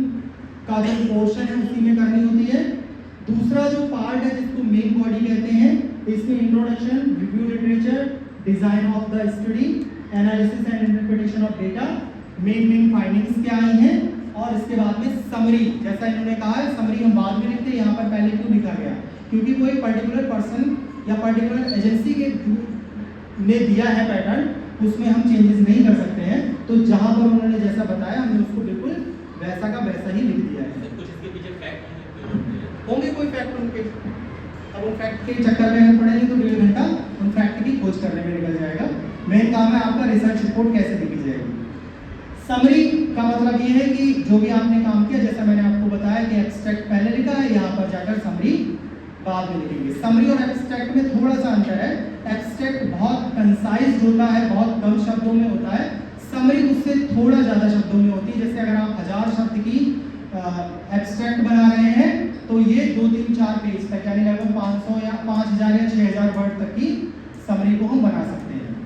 B: का जो पोर्शन है उसी में करनी होती है। दूसरा जो पार्ट है जिसको मेन बॉडी कहते हैं, इसमें introduction, review literature, design of the study, analysis and interpretation of data, main findings क्या आई हैं, और इसके बाद में समरी। जैसा इन्होंने कहा है समरी हम बाद में लिखते हैं, यहाँ पर पहले क्यों लिखा गया, क्योंकि वो एक पर्टिकुलर पर्सन या पर्टिकुलर एजेंसी के ने दिया है पैटर्न, उसमें हम चेंजेस नहीं कर सकते हैं। तो जहाँ पर उन्होंने जैसा बताया हमने उसको बिल्कुल वैसा का वैसा ही लिख दिया है।
C: कुछ इसके पीछे फैक्ट
B: होंगे कोई फैक्ट उनके, अब उन फैक्ट के चक्कर में पड़ेंगे तो 1.5 घंटा उन फैक्ट की खोज करने में निकल जाएगा। मेन काम है आपका रिसर्च रिपोर्ट कैसे लिखी जाएगी। समरी का मतलब ये है कि जो भी आपने काम किया, जैसा मैंने आपको बताया कि एब्स्ट्रैक्ट पहले लिखा है, यहाँ पर जाकर समरी बाद में लिखेंगे। समरी और एब्स्ट्रैक्ट में थोड़ा सा अंतर है। एब्स्ट्रैक्ट बहुत कंसाइज होता है, बहुत कम शब्दों में होता है। समरी उससे थोड़ा ज़्यादा शब्दों में होती है। जैसे अगर आप 1000 शब्द की एब्स्ट्रैक्ट बना रहे हैं तो ये 2, 3, 4 पेज तक यानी लगभग 500 या 5000 या 6000 वर्ड तक की समरी को हम बना सकते हैं।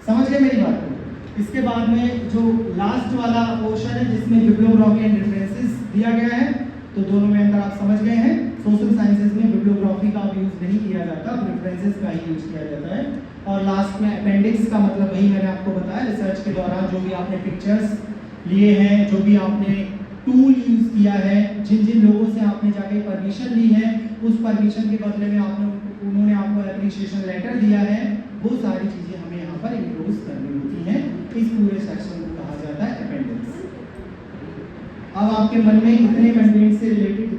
B: समझ गए मेरी बात को। इसके बाद में जो लास्ट वाला पोर्शन है जिसमें बिब्लियोग्राफी एंड रेफरेंसेस दिया गया है, तो दोनों में अंतर आप समझ गए हैं। सोशल साइंसेज में बिब्लियोग्राफी का यूज़ नहीं किया जाता, रेफरेंसेस का ही यूज़ किया जाता है। और लास्ट में अपेंडिक्स का मतलब वही मैंने आपको बताया, रिसर्च के दौरान जो भी आपने पिक्चर्स लिए हैं, जो भी आपने टूल यूज़ किया है, जिन जिन लोगों से आपने जाके परमिशन ली है, उस परमिशन के बदले में उन्होंने आपको एप्रिशिएशन लेटर दिया है, वो सारी चीज़ें हमें यहाँ पर इंक्लूड करनी होती हैं। इस पूरे सेक्शन को कहा जाता है अपेंडिक्स। अब आपके मन में इतने कंटेंट से रिलेटेड,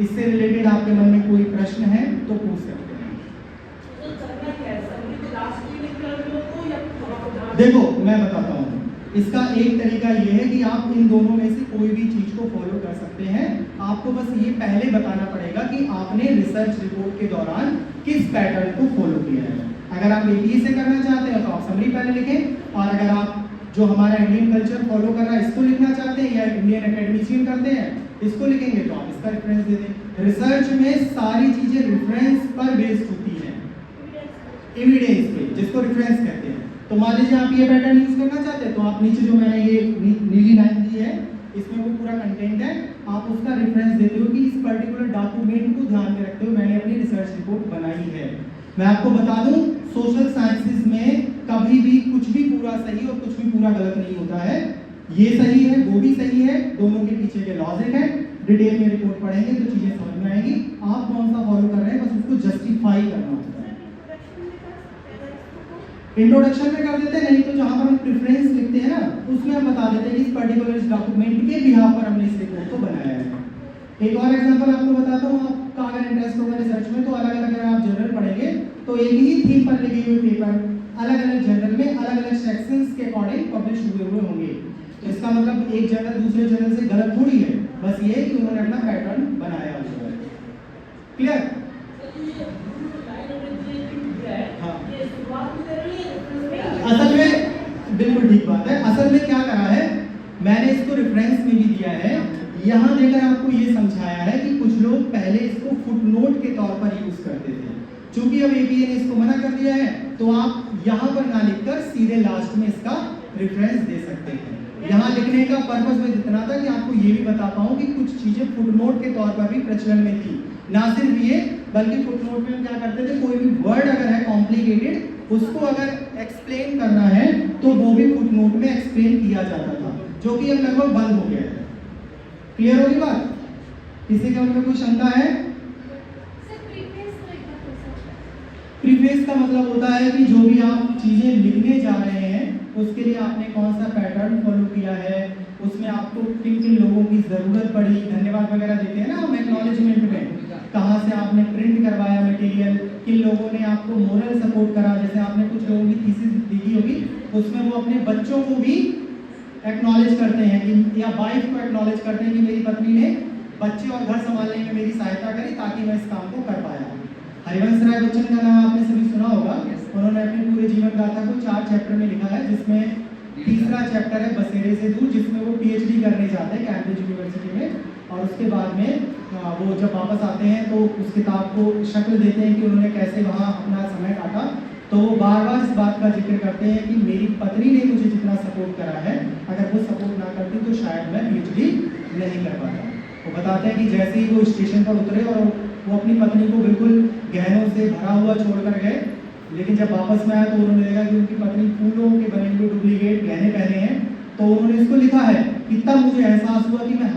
B: इससे रिलेटेड आपके मन में कोई प्रश्न है तो पूछ सकते हैं। देखो मैं बताता हूँ, इसका एक तरीका ये है कि आप इन दोनों में से कोई भी चीज को फॉलो कर सकते हैं। आपको बस ये पहले बताना पड़ेगा कि आपने रिसर्च रिपोर्ट के दौरान किस पैटर्न को फॉलो किया है। अगर आप एपीए से करना चाहते हैं तो आप समरी पहले लिखें, और अगर आप जो हमारा इंडियन कल्चर फॉलो कर रहा है इसको लिखना चाहते हैं, या इंडियन एकेडमिशियन करते हैं इसको लिखेंगे, तो आप इसका रेफरेंस दे दें। रिसर्च में सारी चीजें रेफरेंस पर बेस्ड होती हैं, एविडेंस पे, जिसको रेफरेंस कहते हैं। तो मान लीजिए आप ये पैटर्न यूज करना चाहते हैं, तो आप नीचे जो मैंने ये नीली लाइन दी है, इसमें वो पूरा कंटेंट है, आप उसका रेफरेंस देते हो कि इस पर्टिकुलर डॉक्यूमेंट को ध्यान में रखते हुए मैंने अपनी रिसर्च रिपोर्ट बनाई है। मैं आपको बता दूं, सोशल साइंसेज में कभी भी कुछ भी पूरा सही और कुछ भी पूरा गलत नहीं होता है। ये सही है, वो भी सही है, दोनों के पीछे के लॉजिक है। डिटेल में रिपोर्ट पढ़ेंगे तो चीजें समझ में आएंगी। आप कौन सा फॉलो कर रहे हैं, बस उसको जस्टिफाई करना होता है। इंट्रोडक्शन में कर देते हैं, नहीं तो जहां पर हम प्रेफरेंस लिखते हैं ना, उसमें हम बता देते हैं कि इस पर्टिकुलर डॉक्यूमेंट के बिहाफ पर हमने इस रिपोर्ट को बनाया है। एक और एग्जांपल आपको बताता हूँ, आपका अगर इंटरेस्ट होगा रिसर्च में तो अलग अलग अगर आप जर्नल पढ़ेंगे तो एक ही थीम पर लिखे हुए पेपर अलग अलग जर्नल में अलग अलग सेक्शंस के अकॉर्डिंग पब्लिश हुए होंगे। तो इसका मतलब एक जर्नल दूसरे जर्नल से गलत थोड़ी है, बस ये है कि उन्होंने अपना पैटर्न बनाया हुआ है। क्लियर? हाँ, असल में बिल्कुल ठीक बात है। असल में क्या करा है, मैंने इसको रेफरेंस में भी दिया है, यहाँ देकर आपको ये समझाया है कि कुछ लोग पहले इसको फुटनोट के तौर पर यूज करते थे। चूंकि अब एपीए ने इसको मना कर दिया है, तो आप यहाँ पर ना लिखकर सीधे लास्ट में इसका रेफरेंस दे सकते हैं। यहाँ लिखने का पर्पस में इतना था कि आपको ये भी बता पाऊँ कि कुछ चीजें फुटनोट के तौर पर भी प्रचलन में थी। ना सिर्फ ये, बल्कि फुटनोट में क्या करते थे, कोई भी वर्ड अगर है कॉम्प्लिकेटेड, उसको अगर एक्सप्लेन करना है तो वो भी फुटनोट में एक्सप्लेन किया जाता था, जो कि अब लगभग बंद हो गया है। क्लियर होगी बात? किसी के उनमें कोई शंका है? प्रीफेस का मतलब होता है कि जो भी आप चीजें लिखने जा रहे हैं उसके लिए आपने कौन सा पैटर्न फॉलो किया है, उसमें आपको किन किन लोगों की जरूरत पड़ी, धन्यवाद वगैरह देते हैं ना हम एक्नॉलेजमेंट में, कहाँ से आपने प्रिंट करवाया मटेरियल, किन लोगों ने आपको मोरल सपोर्ट करा। जैसे आपने कुछ लोगों की थीसिस लिखी होगी, उसमें वो अपने बच्चों को भी एक्नॉलेज करते हैं कि, या वाइफ को एक्नॉलेज करते हैं कि मेरी पत्नी ने बच्चे और घर संभालने में मेरी सहायता करी ताकि मैं इस काम को कर पाया। हरिवंश राय बच्चन का नाम आपने सभी सुना होगा। उन्होंने अपने पूरे जीवन गाथा को 4 चैप्टर में लिखा है, जिसमें तीसरा चैप्टर है बसेरे से दूर, जिसमें वो पीएचडी करने जाते हैं कैम्ब्रिज यूनिवर्सिटी में, और उसके बाद में वो जब वापस आते हैं तो उस किताब को शक्ल देते हैं कि उन्होंने कैसे वहाँ अपना समय काटा। तो वो बार बार इस बात का जिक्र करते हैं कि मेरी पत्नी ने मुझे जितना सपोर्ट करा है, अगर वो सपोर्ट ना करती तो शायद मैं पीएचडी नहीं कर पाता। वो बताते हैं कि जैसे ही वो स्टेशन पर उतरे और वो अपनी पत्नी को बिल्कुल गहनों से भरा हुआ छोड़कर गए, लेकिन जब वापस में आया तो उन्होंने देखा कि उनकी पत्नी फूलों के बने हुए डुप्लीकेट गहने पहने हैं। तो उन्होंने इसको लिखा है कि तब मुझे एहसास हुआ कि मैं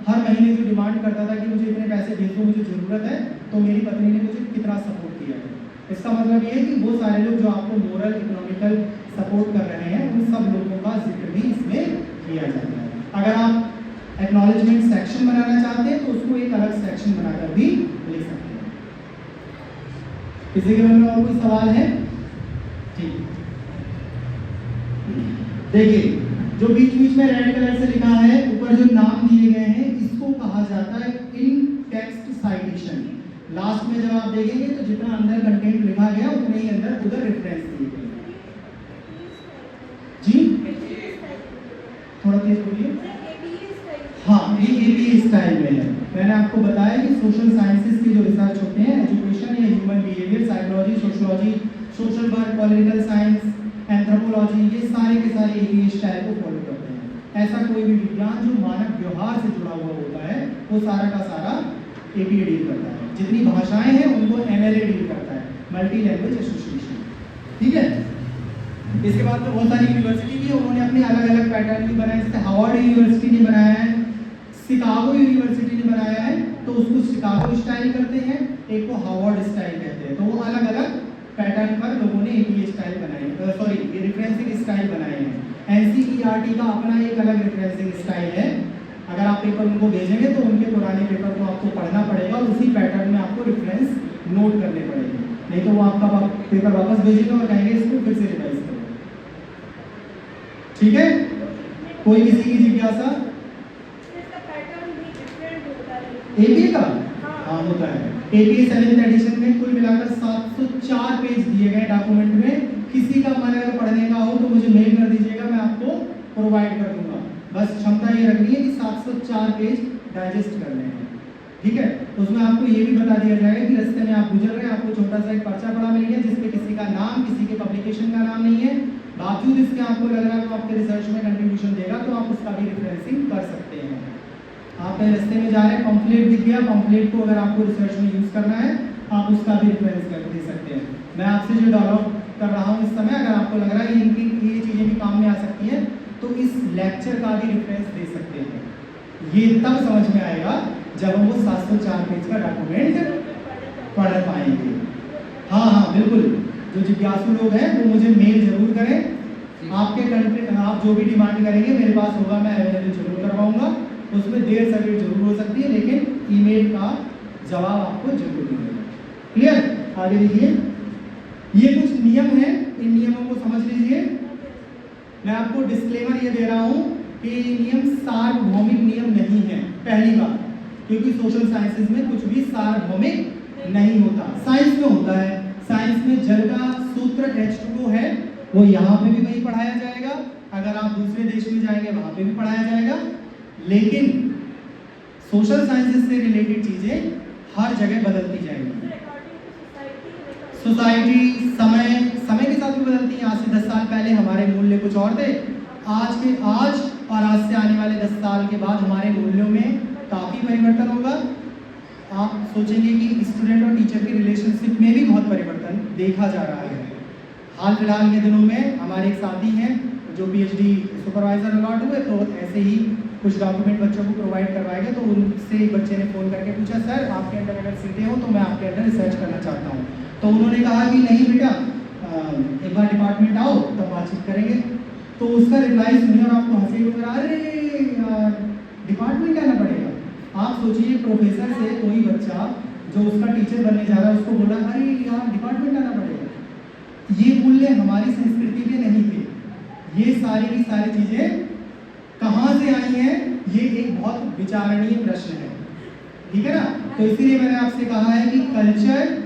B: हर महीने जो डिमांड करता था कि मुझे इतने पैसे भेज दो, मुझे ज़रूरत है, तो मेरी पत्नी ने मुझे कितना सपोर्ट किया है। इसका मतलब ये है कि वो सारे लोग जो आपको मोरल इकोनॉमिकल सपोर्ट कर रहे हैं, उन सब लोगों का जिक्र भी इसमें किया जाता है। अगर आप एक्नॉलेजमेंट सेक्शन बनाना चाहते हैं तो उसको एक अलग सेक्शन बनाकर भी लिख सकते हैं। किसी के मन में और कोई सवाल है? ठीक, देखिए जो बीच बीच में रेड कलर से लिखा है, ऊपर जो नाम दिए गए हैं, इसको कहा जाता है इन टेक्स्ट साइटेशन। लास्ट में जब आप देखेंगे तो जितना अंदर कंटेंट लिखा गया उतने ही अंदर उधर रेफरेंस दिए गए। जी थोड़ा तेज बोलिए। हाँ, ये एपीए स्टाइल में है। मैंने आपको बताया कि सोशल साइंसेस के जो रिसर्च होते हैं, एजुकेशन या human behaviour, psychology, sociology, social work, political science, anthropology, ये सारे के सारे एपीए स्टाइल को फॉलो करते हैं। ऐसा कोई भी विज्ञान जो मानव व्यवहार से जुड़ा हुआ होता है वो सारा का सारा एपीए डील करता है। जितनी भाषाएं हैं उनको एमएलए डील करता है, मल्टी लैंग्वेज एसोसिएशन। ठीक है, इसके बाद तो बहुत सारी यूनिवर्सिटी भी उन्होंने अपने अलग अलग पैटर्न भी बनाए, जैसे हार्वर्ड यूनिवर्सिटी ने बनाया है, शिकागो यूनिवर्सिटी ने बनाया है, तो उसको शिकागो स्टाइल करते हैं, एक को हार्वर्ड स्टाइल कहते हैं। तो वो अलग अलग पैटर्न पर लोगों ने एपीए स्टाइल बनाए, सॉरी रिफरेंसिंग स्टाइल बनाए हैं। एनसीईआरटी का अपना एक अलग रिफरेंसिंग स्टाइल है। अगर आप पेपर उनको भेजेंगे तो उनके पुराने पेपर को आपको पढ़ना पड़ेगा और उसी पैटर्न में आपको रेफरेंस नोट करने पड़ेंगे, नहीं तो वो आपका पेपर वापस भेजेंगे और कहेंगे इसको फिर से रिवाइज करो। ठीक है, कोई किसी की जिज्ञासा? एपीए का हाँ होता है। एपीए 7th एडिशन में कुल मिलाकर 704 पेज दिए गए डॉक्यूमेंट में। किसी का मन अगर पढ़ने का हो तो मुझे मेल कर दीजिएगा, मैं आपको प्रोवाइड कर दूंगा। बस क्षमता ये रखनी है कि 704 पेज डाइजेस्ट करने हैं। ठीक है, उसमें आपको ये भी बता दिया जाएगा कि रास्ते में आप गुजर रहे हैं, आपको छोटा सा एक पर्चा पड़ा मिल गया जिसपे किसी का नाम, किसी के पब्लिकेशन का नाम नहीं है, बावजूद इसके आपको लग रहा है तो आपके रिसर्च में कंट्रीब्यूशन देगा, तो आप उसका भी रेफरेंसिंग कर सकते हैं। आप रास्ते में जा रहे हैं, पंफलेट दिख गया, पंफलेट को अगर आपको रिसर्च में यूज करना है आप उसका भी रेफरेंस कर दे सकते हैं। मैं आपसे जो डायलॉग कर रहा हूँ इस समय, अगर आपको लग रहा है इनकी ये चीज़ें भी काम में आ सकती हैं तो इस लेक्चर का भी रेफरेंस दे सकते हैं। ये तब समझ में आएगा जब हम वो 704 पेज का डॉक्यूमेंट पढ़ पाएंगे। हाँ हाँ बिल्कुल, जो जिज्ञासु लोग हैं वो मुझे मेल जरूर करें। आपके कंट्री आप जो भी डिमांड करेंगे मेरे पास होगा, मैं अवेलेबल जरूर करवाऊंगा। उसमें देर सवेर जरूर हो सकती है, लेकिन ईमेल का जवाब आपको जरूर मिलेगा। क्लियर? आगे देखिए, ये कुछ नियम हैं, इन नियमों को समझ लीजिए। मैं आपको डिस्क्लेमर ये दे रहा हूँ कि नियम सार्वभौमिक नियम नहीं है, पहली बात, क्योंकि सोशल साइंसेज में कुछ भी सार्वभौमिक नहीं होता। साइंस में होता है, साइंस में जल का सूत्र H2O है, वो यहाँ पे भी वही पढ़ाया जाएगा। अगर आप दूसरे देश में जाएंगे वहाँ पे भी पढ़ाया जाएगा, लेकिन सोशल साइंसेज से रिलेटेड चीजें हर जगह बदलती जाएंगी। सोसाइटी समय के साथ भी बदलती है। आज से 10 साल पहले हमारे मूल्य कुछ और थे, आज और आज से आने वाले 10 साल के बाद हमारे मूल्यों में काफ़ी परिवर्तन होगा। आप सोचेंगे कि स्टूडेंट और टीचर के रिलेशनशिप में भी बहुत परिवर्तन देखा जा रहा है। हाल फिलहाल के दिनों में हमारे एक साथी हैं जो PhD सुपरवाइजर अलॉट हुए, तो ऐसे ही कुछ डॉक्यूमेंट बच्चों को प्रोवाइड करवाए गए। तो उनसे एक बच्चे ने फ़ोन करके पूछा, सर आपके अंदर अगर सीटें हो तो मैं आपके अंदर रिसर्च करना चाहता हूँ। तो उन्होंने कहा कि नहीं बेटा, एक बार डिपार्टमेंट आओ तब बातचीत करेंगे। तो उसका रिप्लाई सुनिए और आपको हंसी होगा, अरे यार डिपार्टमेंट आना पड़ेगा। आप सोचिए प्रोफेसर से कोई बच्चा जो उसका टीचर बनने जा रहा है उसको बोला अरे यार डिपार्टमेंट आना पड़ेगा। ये मूल्य हमारी संस्कृति में नहीं थे। ये सारी की सारी चीज़ें कहाँ से आई हैं, ये एक बहुत विचारणीय प्रश्न है। ठीक है ना? तो इसीलिए मैंने आपसे कहा है कि कल्चर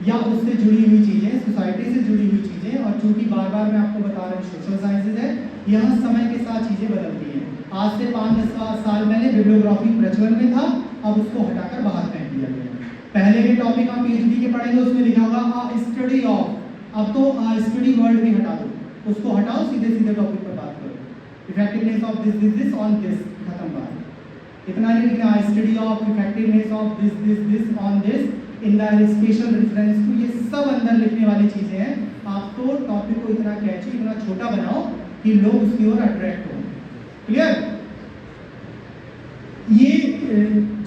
B: या उससे जुड़ी हुई चीज़ें, सोसाइटी से जुड़ी हुई चीज़ें, और चूंकि बार बार मैं आपको बता रहा हूँ सोशल साइंसेज है, यहाँ समय के साथ चीज़ें बदलती हैं। आज से 5-10 साल पहले बिब्लियोग्राफी प्रचलन में था, अब उसको हटाकर बाहर फेंक दिया गया। पहले के टॉपिक आप PhD के पढ़ेंगे उसमें लिखा होगा स्टडी ऑफ, अब तो स्टडी वर्ड भी हटा दो, उसको हटाओ, सीधे सीधे टॉपिक पर बात करो। Effectiveness of this on this, खत्म बात। इतना नहीं लिखना study of effectiveness of this on this in the special reference to, ये सब अंदर लिखने वाली चीजें हैं। आप तो टॉपिक को इतना कैची, इतना छोटा बनाओ कि लोग उसकी ओर अट्रैक्ट हो। क्लियर? ये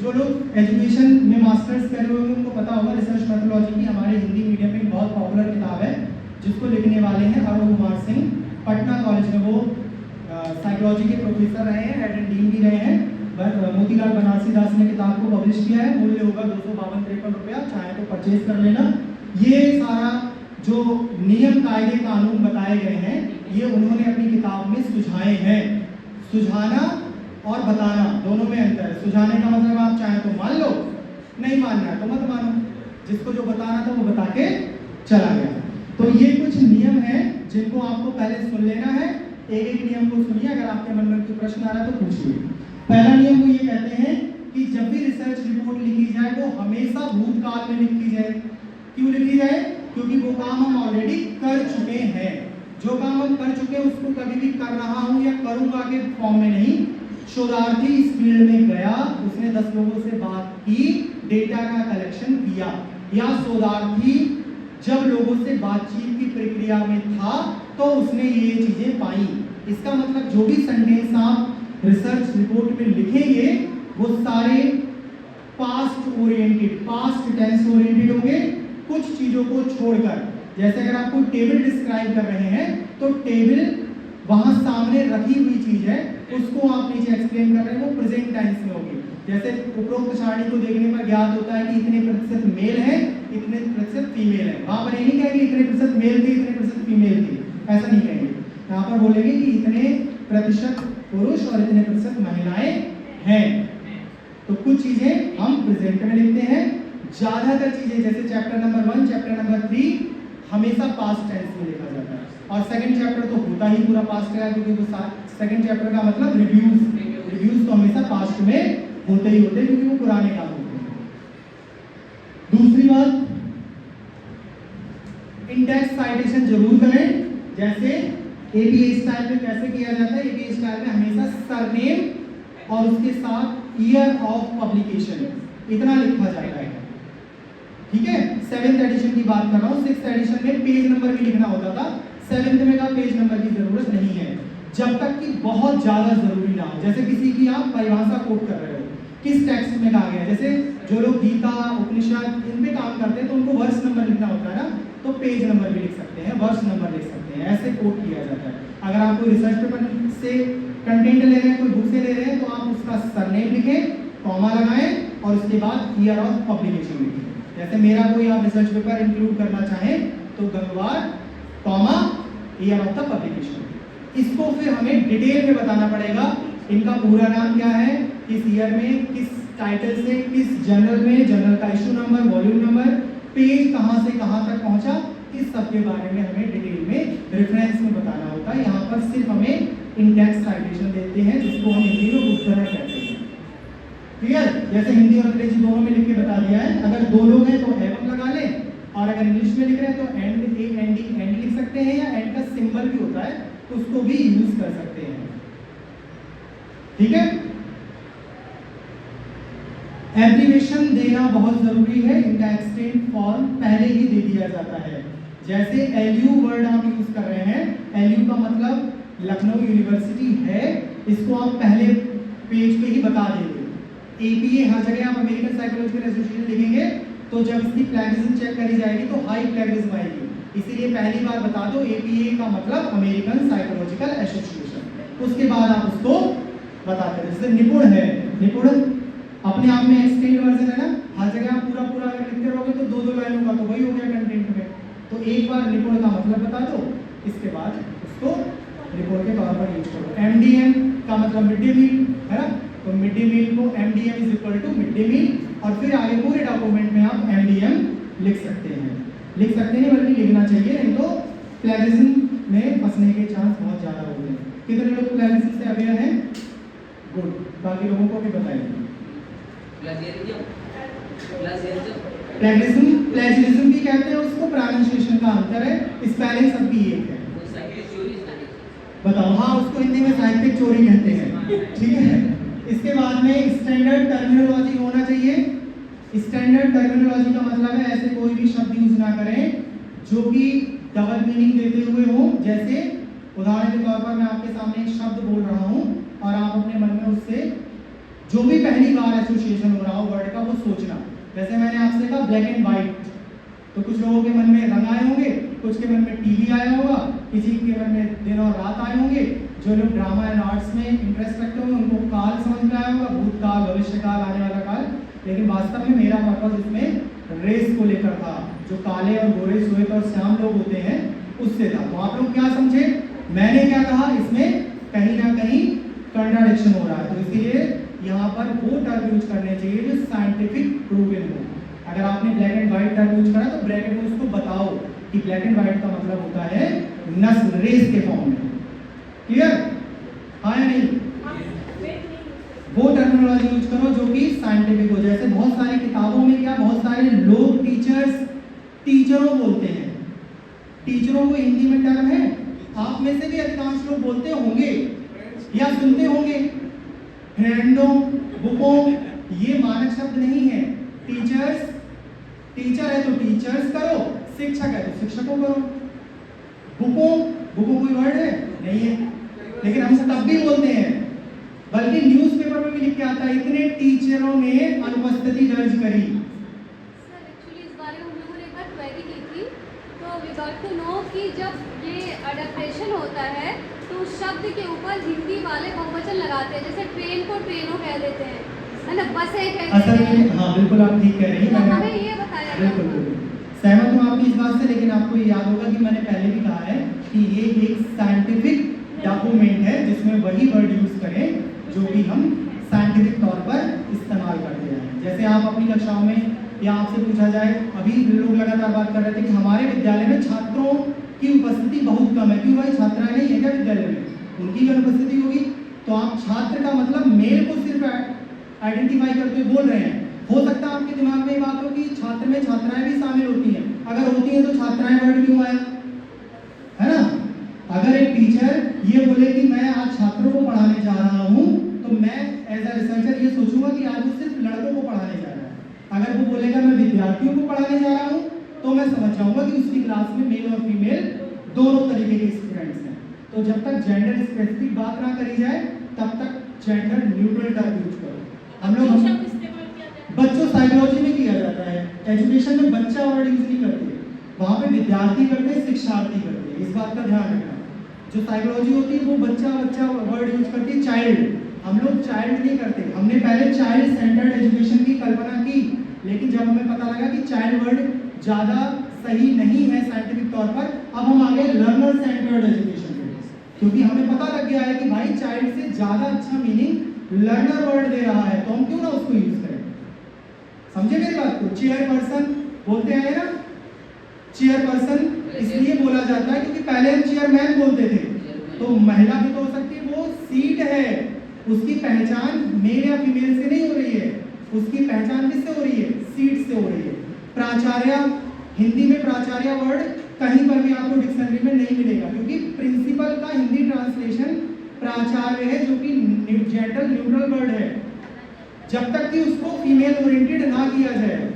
B: जो लोग एजुकेशन में मास्टर्स कर रहे होंगे उनको पता होगा, रिसर्च मेथोडोलॉजी की हमारे हिंदी मीडियम में बहुत पॉपुलर किताब है जिसको लिखने वाले हैं अरुण कुमार सिंह। पटना कॉलेज में वो साइकोलॉजी के प्रोफेसर रहे हैं, हेड एंड डीन भी रहे हैं। मोतीलाल बनारसी दास ने किताब को पब्लिश किया है, मूल्य होगा 252-53 रुपया, चाहे तो परचेज कर लेना। ये सारा जो नियम कायदे कानून बताए गए हैं ये उन्होंने अपनी किताब में सुझाए हैं। सुझाना और बताना दोनों में अंतर है। सुझाने का मतलब आप चाहे तो मान लो, नहीं मानना है तो मत मानो। जिसको जो बताना था वो बता के चला गया। तो ये कुछ नियम हैं जिनको आपको पहले सुन लेना है। एक एक नियम को सुनिए, अगर आपके मन में कोई प्रश्न आ रहा है तो पूछिए। पहला नियम वो ये कहते हैं कि जब भी रिसर्च रिपोर्ट लिखी जाए वो हमेशा भूतकाल में लिखी जाए। क्यों लिखी जाए? क्योंकि वो काम हम ऑलरेडी कर चुके हैं। जो काम हम कर चुके हैं उसको कभी भी कर रहा हूँ या करूँगा के फॉर्म में नहीं। शोधार्थी इस फील्ड में गया, उसने 10 लोगों से बात की, डेटा का कलेक्शन किया, या शोधार्थी जब लोगों से बातचीत की प्रक्रिया में था तो उसने ये चीजें पाई। इसका मतलब जो भी सेंटेंस आप रिसर्च रिपोर्ट में लिखेंगे वो सारे past oriented, past tense oriented होंगे, कुछ चीजों को छोड़कर। जैसे अगर आपको टेबल डिस्क्राइब कर रहे हैं तो टेबल वहां सामने रखी हुई चीज है, उसको आप नीचे एक्सप्लेन कर रहे हैं, वो प्रेजेंट टेंस में होगी। जैसे उपरोक्त सारणी को देखने पर ज्ञात होता है कि इतने प्रतिशत मेल है, इतने प्रतिशत फीमेल है। वहां पर ये नहीं कहेंगे इतने प्रतिशत मेल थे, इतने प्रतिशत फीमेल थी, ऐसा नहीं कहेंगे। यहाँ पर बोलेंगे कि इतने प्रतिशत पुरुष और इतने प्रतिशत महिलाएं हैं। तो कुछ चीजें हम प्रेजेंट में लिखते हैं, ज्यादातर चीजें जैसे चैप्टर नंबर 1, चैप्टर नंबर 3 हमेशा पास्ट टेंस में लिखा जाता है। और सेकंड चैप्टर तो होता ही पूरा पास्ट है, क्योंकि वो सेकंड चैप्टर का मतलब रिव्यूज तो हमेशा पास्ट में होते ही होते हैं, क्योंकि वो पुराने काम होते हैं। दूसरी बात, इंडेक्स साइटेशन जरूर करें। जैसे एबीए स्टाइल में कैसे किया जाता है, एबीए स्टाइल में हमेशा सरनेम और उसके साथ ईयर ऑफ पब्लिकेशन इतना लिखा जाता है, ठीक है। 7th एडिशन की बात कर रहा हूँ, 6th एडिशन में पेज नंबर भी लिखना होता था, 7th में का पेज नंबर की जरूरत नहीं है, जब तक कि बहुत ज्यादा जरूरी ना हो। जैसे किसी की आप परिभाषा कोट कर रहे हो, किस टेक्स्ट में कहा गया, जैसे जो लोग गीता, उपनिषद इनमें काम करते हैं तो उनको वर्ष नंबर लिखना होता है ना, तो पेज नंबर भी लिख सकते हैं, वर्ष नंबर लिख सकते हैं, ऐसे कोट किया जाता है। अगर आप कोई रिसर्च पेपर से कंटेंट ले रहे हैं, कोई बुक से ले रहे हैं, तो आप उसका सरनेम लिखें, कॉमा लगाएं और उसके बाद ईयर ऑफ पब्लिकेशन लिखें। जैसे मेरा कोई आप रिसर्च पेपर इंक्लूड करना चाहें तो Gangwar, comma, year of the publication. इसको फिर हमें डिटेल में बताना पड़ेगा, इनका पूरा नाम क्या है, किस ईयर में, किस टाइटल से, किस जर्नल में, जर्नल का issue number, volume number, page कहां से कहां तक पहुंचा, इस सब के बारे में हमें डिटेल में रेफरेंस में बताना होता है। यहाँ पर सिर्फ हमें इंडेक्स साइटेशन देते हैं, जिसको हम हिंदी में उत्तरण कहते हैं। क्लियर? जैसे हिंदी और अंग्रेजी दोनों में लिख के बता दिया है। अगर दो लोग हैं तो एवं लगा लें, और अगर इंग्लिश में लिख रहे हैं तो एंड, एंड लिख सकते हैं, या एंड का सिंबल भी होता है तो उसको भी यूज कर सकते हैं, ठीक है। एब्रीविएशन देना बहुत जरूरी है, इनका एक्सटेंड फॉर्म पहले ही दे दिया जाता है। जैसे एलयू वर्ड आप यूज कर रहे हैं, एलयू का मतलब लखनऊ यूनिवर्सिटी है, इसको आप पहले पेज पे ही बता देंगे। एपीए हर जगह आप अमेरिकन साइकोलॉजिकल एसोसिएशन लिखेंगे तो जब इसकी प्लेगरिज्म चेक करी जाएगी तो हाई प्लेगरिज्म आएगी, इसीलिए पहली बार बता दो एपीए का मतलब अमेरिकन साइकोलॉजिकल एसोसिएशन। उसके बाद आप उसको बताते हैं। जैसे निपुण है, निपुण अपने आप में एक्सटेंड वर्जन है ना, हर जगह आप पूरा पूरा अगर लिखते रहोगे तो 2-2 लाइनों का तो वही हो गया कंटेंट में। तो एक बार निपुण का मतलब बता दो, इसके बाद उसको निपुण के तौर पर यूज करो। एमडीएम का मतलब मिड डे मील है ना, तो मिड डे मील को MDM is equal to mid day meal, और फिर आगे पूरे डॉक्यूमेंट में आप एमडीएम लिख सकते हैं, लिख सकते हैं बल्कि लिखना चाहिए, नहीं तो प्लेगरिज्म में फंसने के चांस बहुत ज़्यादा होते हैं। कितने लोग प्लेगरिज्म से अवेयर हैं? गुड, बाकी लोगों को भी बताइए। प्लेजरिज्म भी कहते हैं उसको, प्रोनाउंसिएशन का अंतर है, स्पेलिंग सब भी एक है। बताओ, हाँ उसको हिंदी में साहित्यिक चोरी कहते हैं, ठीक है। इसके बाद में स्टैंडर्ड टर्मिनोलॉजी होना चाहिए। स्टैंडर्ड टर्मिनोलॉजी का मतलब है ऐसे कोई भी शब्द यूज ना करें जो कि डबल मीनिंग देते हुए हो। जैसे उदाहरण के तौर पर मैं आपके सामने एक शब्द बोल रहा हूँ और आप अपने मन में उससे जो भी पहली बार एसोसिएशन हो रहा हो वर्ड का वो सोचना। जैसे मैंने आपसे कहा ब्लैक एंड व्हाइट, तो कुछ लोगों के मन में रंग आए होंगे, कुछ के मन में टीवी आया होगा, किसी के मन में दिन और रात आए होंगे। जो लोग ड्रामा एंड आर्ट्स में इंटरेस्ट रखते होंगे उनको काल समझ में आया होगा, भूतकाल, भविष्यकाल, आने वाला काल। लेकिन वास्तव में मेरा पर्पज इसमें रेस को लेकर था, जो काले और गोरे, श्वेत और श्याम लोग होते हैं उससे था। तो आप लोग क्या समझे, मैंने क्या कहा, इसमें कहीं ना कहीं कंट्राडिक्शन हो रहा है, तो इसलिए यहाँ पर वो टर्म यूज करने चाहिए जो साइंटिफिक प्रूवन हो। अगर आपने black and white term use करा तो ब्रैकेट में उसको बताओ कि ब्लैक एंड व्हाइट का मतलब होता है नस्ल, रेस के फॉर्म में। क्लियर? हाँ या नहीं? वो टर्मिनोलॉजी यूज करो जो कि साइंटिफिक हो। जैसे बहुत सारी किताबों में क्या, बहुत सारे लोग टीचर्स टीचरों बोलते हैं, टीचरों को हिंदी में टर्म है आप में से भी अधिकांश लोग बोलते होंगे या सुनते होंगे। फ्रेंडों, बुकों, ये मानक शब्द नहीं है। टीचर्स, टीचर है तो टीचर्स करो, शिक्षक है तो शिक्षकों करो। बुकों, बुकों कोई वर्ड है नहीं है, लेकिन हम तब भी बोलते हैं, बल्कि न्यूज़पेपर में भी लिख के आता है इतने टीचरों ने अनुपस्थिति दर्ज करी।
D: सर एक्चुअली इस बारे में हम लोगों ने एक बार क्वेरी की थी, तो वी गॉट टू नो कि जब ये अडेप्टेशन होता है तो उस शब्द के ऊपर हिंदी वाले बहुवचन लगाते हैं, जैसे ट्रेन को ट्रेनों कह देते हैं, है ना, बसें कह
B: असल
D: देते हैं।
B: में हाँ बिल्कुल आप ठीक कह रही
D: तो
B: हैं।
D: हमें ये बताया गया।
B: बिल्कुल बिल्कुल सहमत हूँ आपकी इस बात से, लेकिन आपको ये याद होगा कि मैंने पहले भी कहा है कि ये एक साइंटिफिक डॉक्यूमेंट है जिसमें वही वर्ड यूज करें जो भी हम साइंटिफिक तौर पर इस्तेमाल करते हैं। जैसे आप अपनी कक्षाओं में या आपसे पूछा जाए, अभी लोग लगातार बात कर रहे थे कि हमारे विद्यालय में छात्रों की उपस्थिति बहुत कम है। क्यों भाई, छात्राएं नहीं है क्या विद्यालय में? उनकी भी अनुपस्थिति होगी। तो आप छात्र का मतलब मेल को सिर्फ आइडेंटिफाई करते हुए बोल रहे हैं। हो सकता है आपके दिमाग में ये बात हो कि छात्र में छात्राएं भी शामिल होती हैं। अगर होती हैं तो छात्राएं वर्ड क्यों आया, है ना? अगर एक टीचर ये बोले कि मैं आज छात्रों को पढ़ाने जा रहा हूँ, तो मैं एज अ रिसर्चर ये सोचूंगा कि आज वो सिर्फ लड़कों को पढ़ाने जा रहा है। अगर वो बोलेगा मैं विद्यार्थियों को पढ़ाने जा रहा हूँ, तो मैं समझ जाऊंगा कि उसकी क्लास में मेल और फीमेल दोनों तरीके के स्टूडेंट्स हैं। तो जब तक जेंडर स्पेसिफिक बात ना करी जाए, तब तक जेंडर न्यूट्रल टर्म यूज करो। हम लोग बच्चों साइकोलॉजी में किया जाता है, एजुकेशन में बच्चा वर्ड यूज नहीं करते, वहाँ पे विद्यार्थी करते हैं, शिक्षार्थी करते हैं। इस बात का ध्यान रखना। जो साइकोलॉजी होती है वो बच्चा बच्चा वर्ड यूज करती है, चाइल्ड। हम लोग चाइल्ड नहीं करते। हमने पहले चाइल्ड सेंटर्ड एजुकेशन की कल्पना की, लेकिन जब हमें पता लगा कि चाइल्ड वर्ड ज़्यादा सही नहीं है साइंटिफिक तौर पर, अब हम आ गए लर्नर सेंटर्ड एजुकेशन पे, क्योंकि हमें पता लग गया है कि भाई चाइल्ड से ज़्यादा अच्छा मीनिंग लर्नर वर्ड दे रहा है, तो हम क्यों ना उसको यूज करें। समझे मेरी बात को? चेयरपर्सन बोलते हैं ना, चेयरपर्सन इसलिए बोला जाता है क्योंकि पहले हम चेयरमैन बोलते थे। तो महिला भी तो हो सकती है, वो सीट है, उसकी पहचान मेल या फीमेल से नहीं हो रही है, उसकी पहचान किससे हो रही है? सीट से हो रही है। प्राचार्य, हिंदी में प्राचार्य वर्ड कहीं पर भी आपको डिक्शनरी में नहीं मिलेगा, क्योंकि प्रिंसिपल का हिंदी ट्रांसलेशन प्राचार्य है, जो कि जेंडर न्यूट्रल वर्ड है, जब तक कि उसको फीमेल ओरिएंटेड ना किया जाए।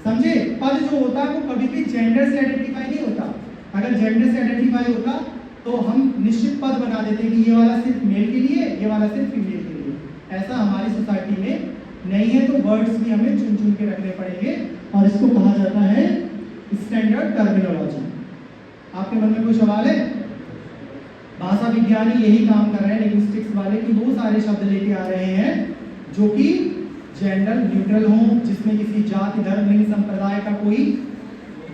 B: समझे? पद जो होता है वो कभी भी जेंडर से आइडेंटिफाई नहीं होता। अगर जेंडर से आइडेंटिफाई होता तो हम निश्चित पद बना देते कि ये वाला सिर्फ मेल के लिए, ये वाला सिर्फ फीमेल के लिए। ऐसा हमारी सोसाइटी में नहीं है, तो वर्ड्स भी हमें चुन चुन के रखने पड़ेंगे, और इसको कहा जाता है स्टैंडर्ड टर्मिनोलॉजी। आपके मन में कोई सवाल है? भाषा विज्ञानी यही काम कर रहे हैं, लिंग्विस्टिक्स वाले, कि वो सारे शब्द लेके आ रहे हैं जो कि जेंडर न्यूट्रल हों, जिसमें किसी जाति, धर्म, लिंग, संप्रदाय का कोई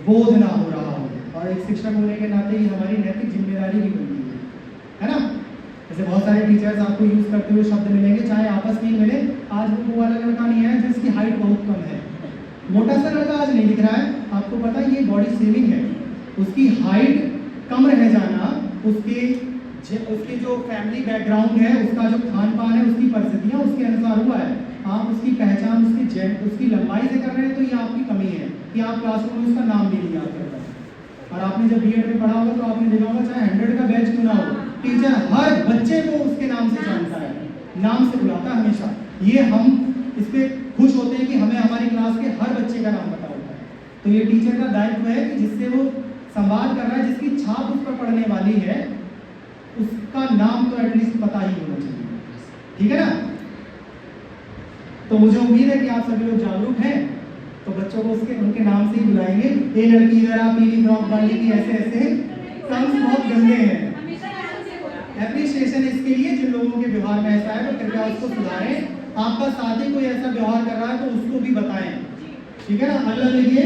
B: बोध ना हो रहा हो। और एक शिक्षक होने के नाते ये हमारी नैतिक जिम्मेदारी भी बनती है ना? जैसे बहुत सारे टीचर्स आपको यूज करते हुए शब्द मिलेंगे, चाहे आपस में मिले। आज वो वाला लड़का नहीं आया जिसकी हाइट बहुत कम है, मोटा सा लड़का आज नहीं दिख रहा है, आपको पता है ये बॉडी शेमिंग है। उसकी हाइट कम रह जाना, उसके जो फैमिली बैकग्राउंड है, उसका जो खान पान है, उसकी परिस्थितियाँ उसके अनुसार हुआ है। आप उसकी पहचान उसकी लंबाई से कर रहे हैं, तो ये आपकी कमी है कि आप क्लासरूम में उसका नाम भी नहीं याद कर पाए। और आपने जब बीएड में पढ़ा होगा तो आपने देखा होगा, चाहे 100 का बैच क्यों ना हो, टीचर हर बच्चे को उसके नाम से जानता है, नाम से बुलाता है हमेशा। ये हम इस पर खुश होते हैं कि हमें हमारी क्लास के हर बच्चे का नाम पता होता है। तो ये टीचर का दायित्व है कि जिससे वो संवाद कर रहा है, जिसकी छाप उस पर पड़ने वाली है, उसका नाम तो एटलीस्ट पता ही होना चाहिए। ठीक है ना? तो मुझे उम्मीद है कि आप सभी लोग जागरूक हैं, तो बच्चों को उनके नाम से ही बुलाएंगे। ए लड़की इधर आ, पीली फ्रॉक डालेगी, ऐसे ऐसे टर्म्स बहुत गंदे हैं। एप्रिसिएशन इसके लिए जिन लोगों के व्यवहार में ऐसा है, तो कृपया उसको सुधारें। आपका साथी कोई ऐसा व्यवहार कर रहा है तो उसको भी बताएं। ठीक है ना? अगला देखिए,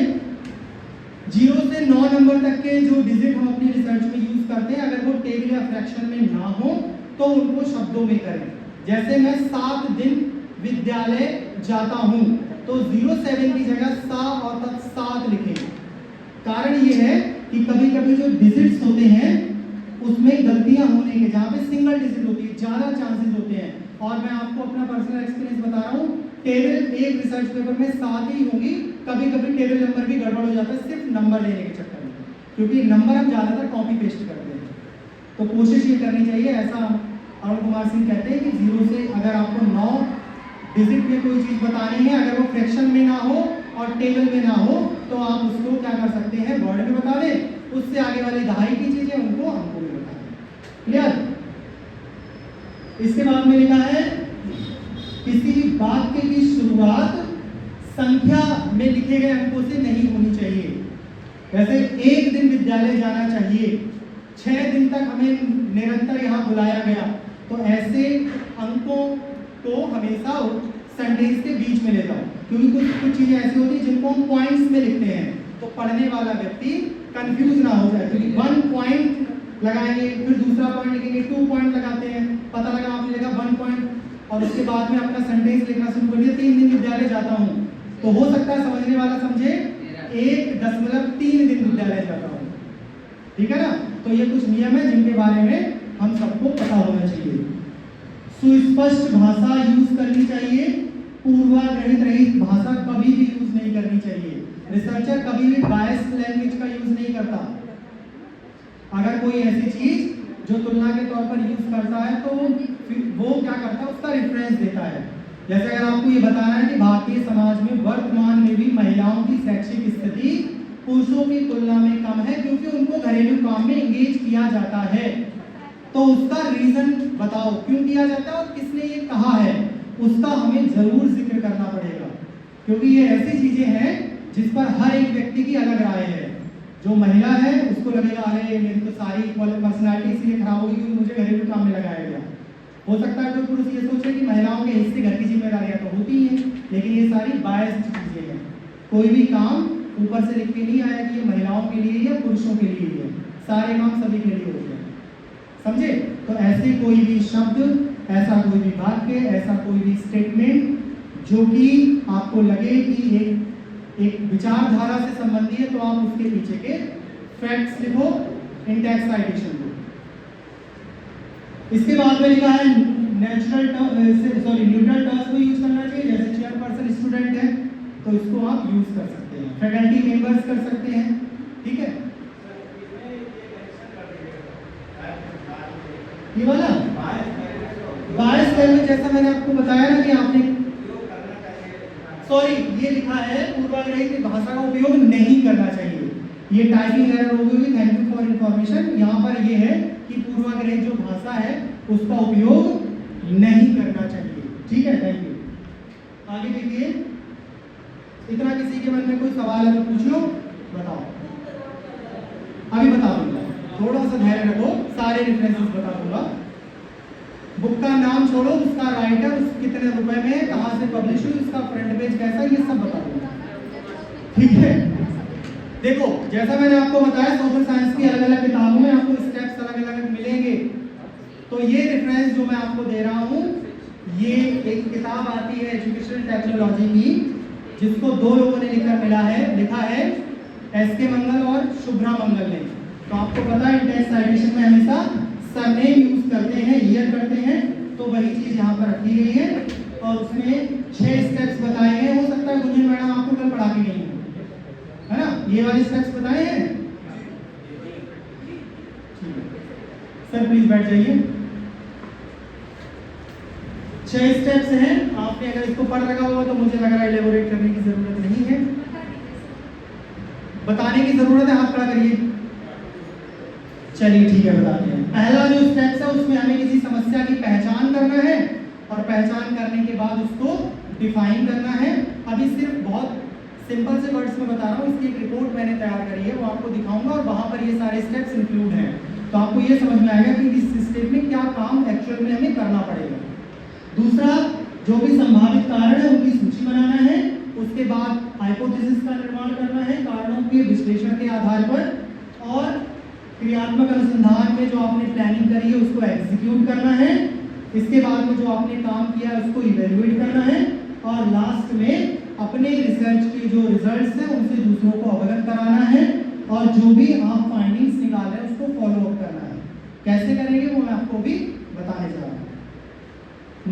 B: 0 से 9 नंबर तक के जो डिजिट हम अपनी रिसर्च में यूज करते हैं, अगर वो टेबल या फ्रैक्शन में ना हो तो उनको शब्दों में करें। जैसे मैं 7 दिन विद्यालय जाता हूं, तो 07 की जगह सा और तक 7 लिखें। कारण ये है कि कभी कभी जो डिजिट्स होते हैं उसमें गलतियां होने के, जहाँ पे सिंगल डिजिट होती है, ज़्यादा चांसेस होते हैं। और मैं आपको अपना पर्सनल एक्सपीरियंस बता रहा हूँ, टेबल एक रिसर्च पेपर में 7 ही होंगी, कभी कभी टेबल नंबर भी गड़बड़ हो जाता है सिर्फ नंबर लेने के चक्कर में, क्योंकि नंबर हम ज़्यादातर कॉपी पेस्ट करते हैं। तो कोशिश ये करनी चाहिए, ऐसा अरुण कुमार सिंह कहते हैं कि 0 से अगर आपको 9 डिजिट में कोई चीज़ बतानी है, अगर वो फ्रैक्शन में ना हो और टेबल में ना हो, तो आप उसको क्या कर सकते हैं, वर्ड में बता दें। उससे आगे वाले दहाई की चीज़ें उनको अंकों में बता दें। क्लियर? इसके बाद में लिखा है किसी भी वाक्य की शुरुआत संख्या में लिखे गए अंकों से नहीं होनी चाहिए। वैसे 1 दिन विद्यालय जाना चाहिए, 6 दिन तक हमें निरंतर यहाँ बुलाया गया, तो ऐसे अंकों को हमेशा संडेज के बीच में ले जाओ, क्योंकि कुछ चीजें ऐसी होती हैं जिनको हम पॉइंट्स में लिखते हैं, तो पढ़ने वाला व्यक्ति कंफ्यूज ना हो जाए। क्योंकि 1 पॉइंट लगाएंगे, फिर दूसरा पॉइंट लिखेंगे, 2 पॉइंट लगाते हैं, पता लगा आपने लिखा 1 पॉइंट और उसके बाद में अपना संडेज लिखना शुरू कर दिया, 3 दिन विद्यालय जाता हूँ, तो हो सकता है समझने वाला समझे 1.3 दिन विद्यालय जाता हूँ। ठीक है ना? तो ये कुछ नियम है जिनके बारे में हम सबको पता होना चाहिए। सुस्पष्ट भाषा यूज करनी चाहिए, पूर्वाग्रहित रहित भाषा कभी भी यूज नहीं करनी चाहिए। रिसर्चर कभी भी बायस्ड लैंग्वेज का यूज नहीं करता। अगर कोई ऐसी चीज जो तुलना के तौर पर यूज करता है तो वो क्या करता है, उसका रेफरेंस देता है। जैसे अगर आपको ये बताना है कि भारतीय समाज में वर्तमान में भी महिलाओं की शैक्षिक स्थिति पुरुषों की तुलना में कम है क्योंकि उनको घरेलू काम में एंगेज किया जाता है, तो उसका रीजन बताओ क्यों किया जाता है और किसने ये कहा है, उसका हमें जरूर जिक्र करना पड़ेगा। क्योंकि ये ऐसी चीजें हैं जिस पर हर एक व्यक्ति की अलग राय है। जो महिला है उसको लगेगा अरे मेरी तो सारी पर्सनैलिटी इसलिए खराब होगी क्योंकि मुझे घरेलू काम में लगाया गया। हो सकता है कोई पुरुष ये सोचे कि महिलाओं के हिस्से घर की जिम्मेदारियां तो होती ही हैं, लेकिन ये सारी बायस्ड चीजें हैं। कोई भी काम ऊपर से लिख के नहीं आया कि ये महिलाओं के लिए या पुरुषों के लिए है, सारे काम सभी के लिए होते हैं। समझे? तो ऐसे कोई भी शब्द, ऐसा कोई भी वाक्य, ऐसा कोई भी स्टेटमेंट जो कि आपको लगे कि एक विचारधारा से संबंधी है, तो आप उसके पीछे के फैक्ट्स लिखो, इंडेक्स साइटेशन को। इसके बाद में लिखा है न्यूट्रल टर्म्स को यूज करना चाहिए। जैसे चेयरपर्सन स्टूडेंट है तो इसको आप यूज कर सकते हैं, फैकल्टी मेंबर्स कर सकते हैं। ठीक है? ये वाला बायस लैंग्वेज जैसा मैंने आपको बताया ना कि आपने ये लिखा है पूर्वाग्रहित भाषा का उपयोग नहीं करना चाहिए। ये टाइपिंग एरर हो गई, थैंक यू फॉर इंफॉर्मेशन। यहाँ पर ये है कि पूर्वाग्रहित जो भाषा है उसका उपयोग नहीं करना चाहिए। ठीक है, थैंक यू। आगे देखिए, इतना किसी के मन में कोई सवाल है तो पूछ लो, बताओ। अभी बता दूंगा, थोड़ा सा धैर्य रखो, सारे रेफरेंसेस बता दूंगा। बुक का नाम छोड़ो, उसका राइटर, उस कितने रुपए में, कहाँ से पब्लिश हुई, उसका फ्रंट पेज कैसा, ये सब बता दूंगा। ठीक है? देखो, जैसा मैंने आपको बताया सोशल साइंस की अलग अलग किताबों में आपको स्टेप्स अलग अलग मिलेंगे। तो ये रेफरेंस जो मैं आपको दे रहा हूँ, ये एक किताब आती है एजुकेशनल टेक्नोलॉजी की, जिसको 2 लोगों ने लिखा है एसके मंगल और शुभ्रा मंगल ने। तो आपको पता है इंडेक्स साइटेशन में हमेशा सरनेम यूज करते हैं, ईयर करते हैं, तो वही चीज यहाँ पर रखी गई है और उसमें 6 स्टेप्स बताए हैं। हो सकता है गुंजन मैडम आपको कल पढ़ा के नहीं है ना, ये वाले स्टेप्स बताए हैं। सर प्लीज बैठ जाइए। 6 स्टेप्स हैं, आपने अगर इसको पढ़ रखा होगा तो मुझे लग रहा है एलेबोरेट करने की जरूरत नहीं है, बताने की जरूरत है। हाथ खड़ा करिए। चलिए ठीक है, बताते हैं। पहला जो स्टेप्स है उसमें हमें किसी समस्या की पहचान करना है और पहचान करने के बाद उसको डिफाइन करना है। अभी सिर्फ बहुत सिंपल से वर्ड्स में बता रहा हूँ, इसकी एक रिपोर्ट मैंने तैयार करी है, वो आपको दिखाऊंगा और वहाँ पर ये सारे स्टेप्स इंक्लूड हैं, तो आपको ये समझ में आएगा कि इस स्टेप में क्या काम एक्चुअल में हमें करना पड़ेगा। दूसरा, जो भी संभावित कारण है उनकी सूची बनाना है। उसके बाद हाइपोथेसिस का निर्माण करना है कारणों के विश्लेषण के आधार पर, और क्रियात्मक अनुसंधान में जो आपने प्लानिंग करी है उसको एग्जीक्यूट करना है। इसके बाद में जो आपने काम किया है उसको इवैल्यूएट करना है, और लास्ट में अपने रिसर्च के जो रिजल्ट्स हैं उनसे दूसरों को अवगत कराना है, और जो भी आप फाइंडिंग्स निकाल रहे हैं उसको फॉलो अप करना है। कैसे करेंगे वो मैं आपको भी बताने जा रहा हूँ।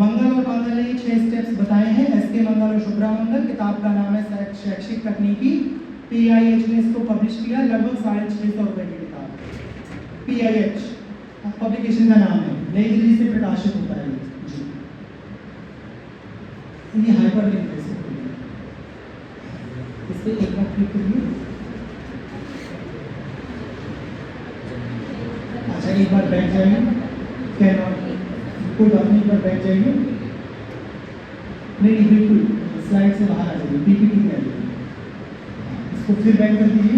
B: मंगल और मंगल ने 6 स्टेप्स बताए हैं। एसके मंगल और शुभ्रा मंगल, किताब का नाम है शैक्षिक तकनीकी, PIH ने इसको पब्लिश किया, लगभग 650 रुपए की किताब। PIH पब्लिकेशन का नाम है, नई दिल्ली से प्रकाशित होता है जी। ये हाइपर लिंक है, इस पे एक बार क्लिक करिए। अच्छा एक बार बैक जाइए, कैन कोई बात नहीं, एक बार बैक जाइए। नहीं बिल्कुल स्लाइड से बाहर आ जाइए, पीपीटी में आ जाइए। इसको फिर बैक कर दीजिए,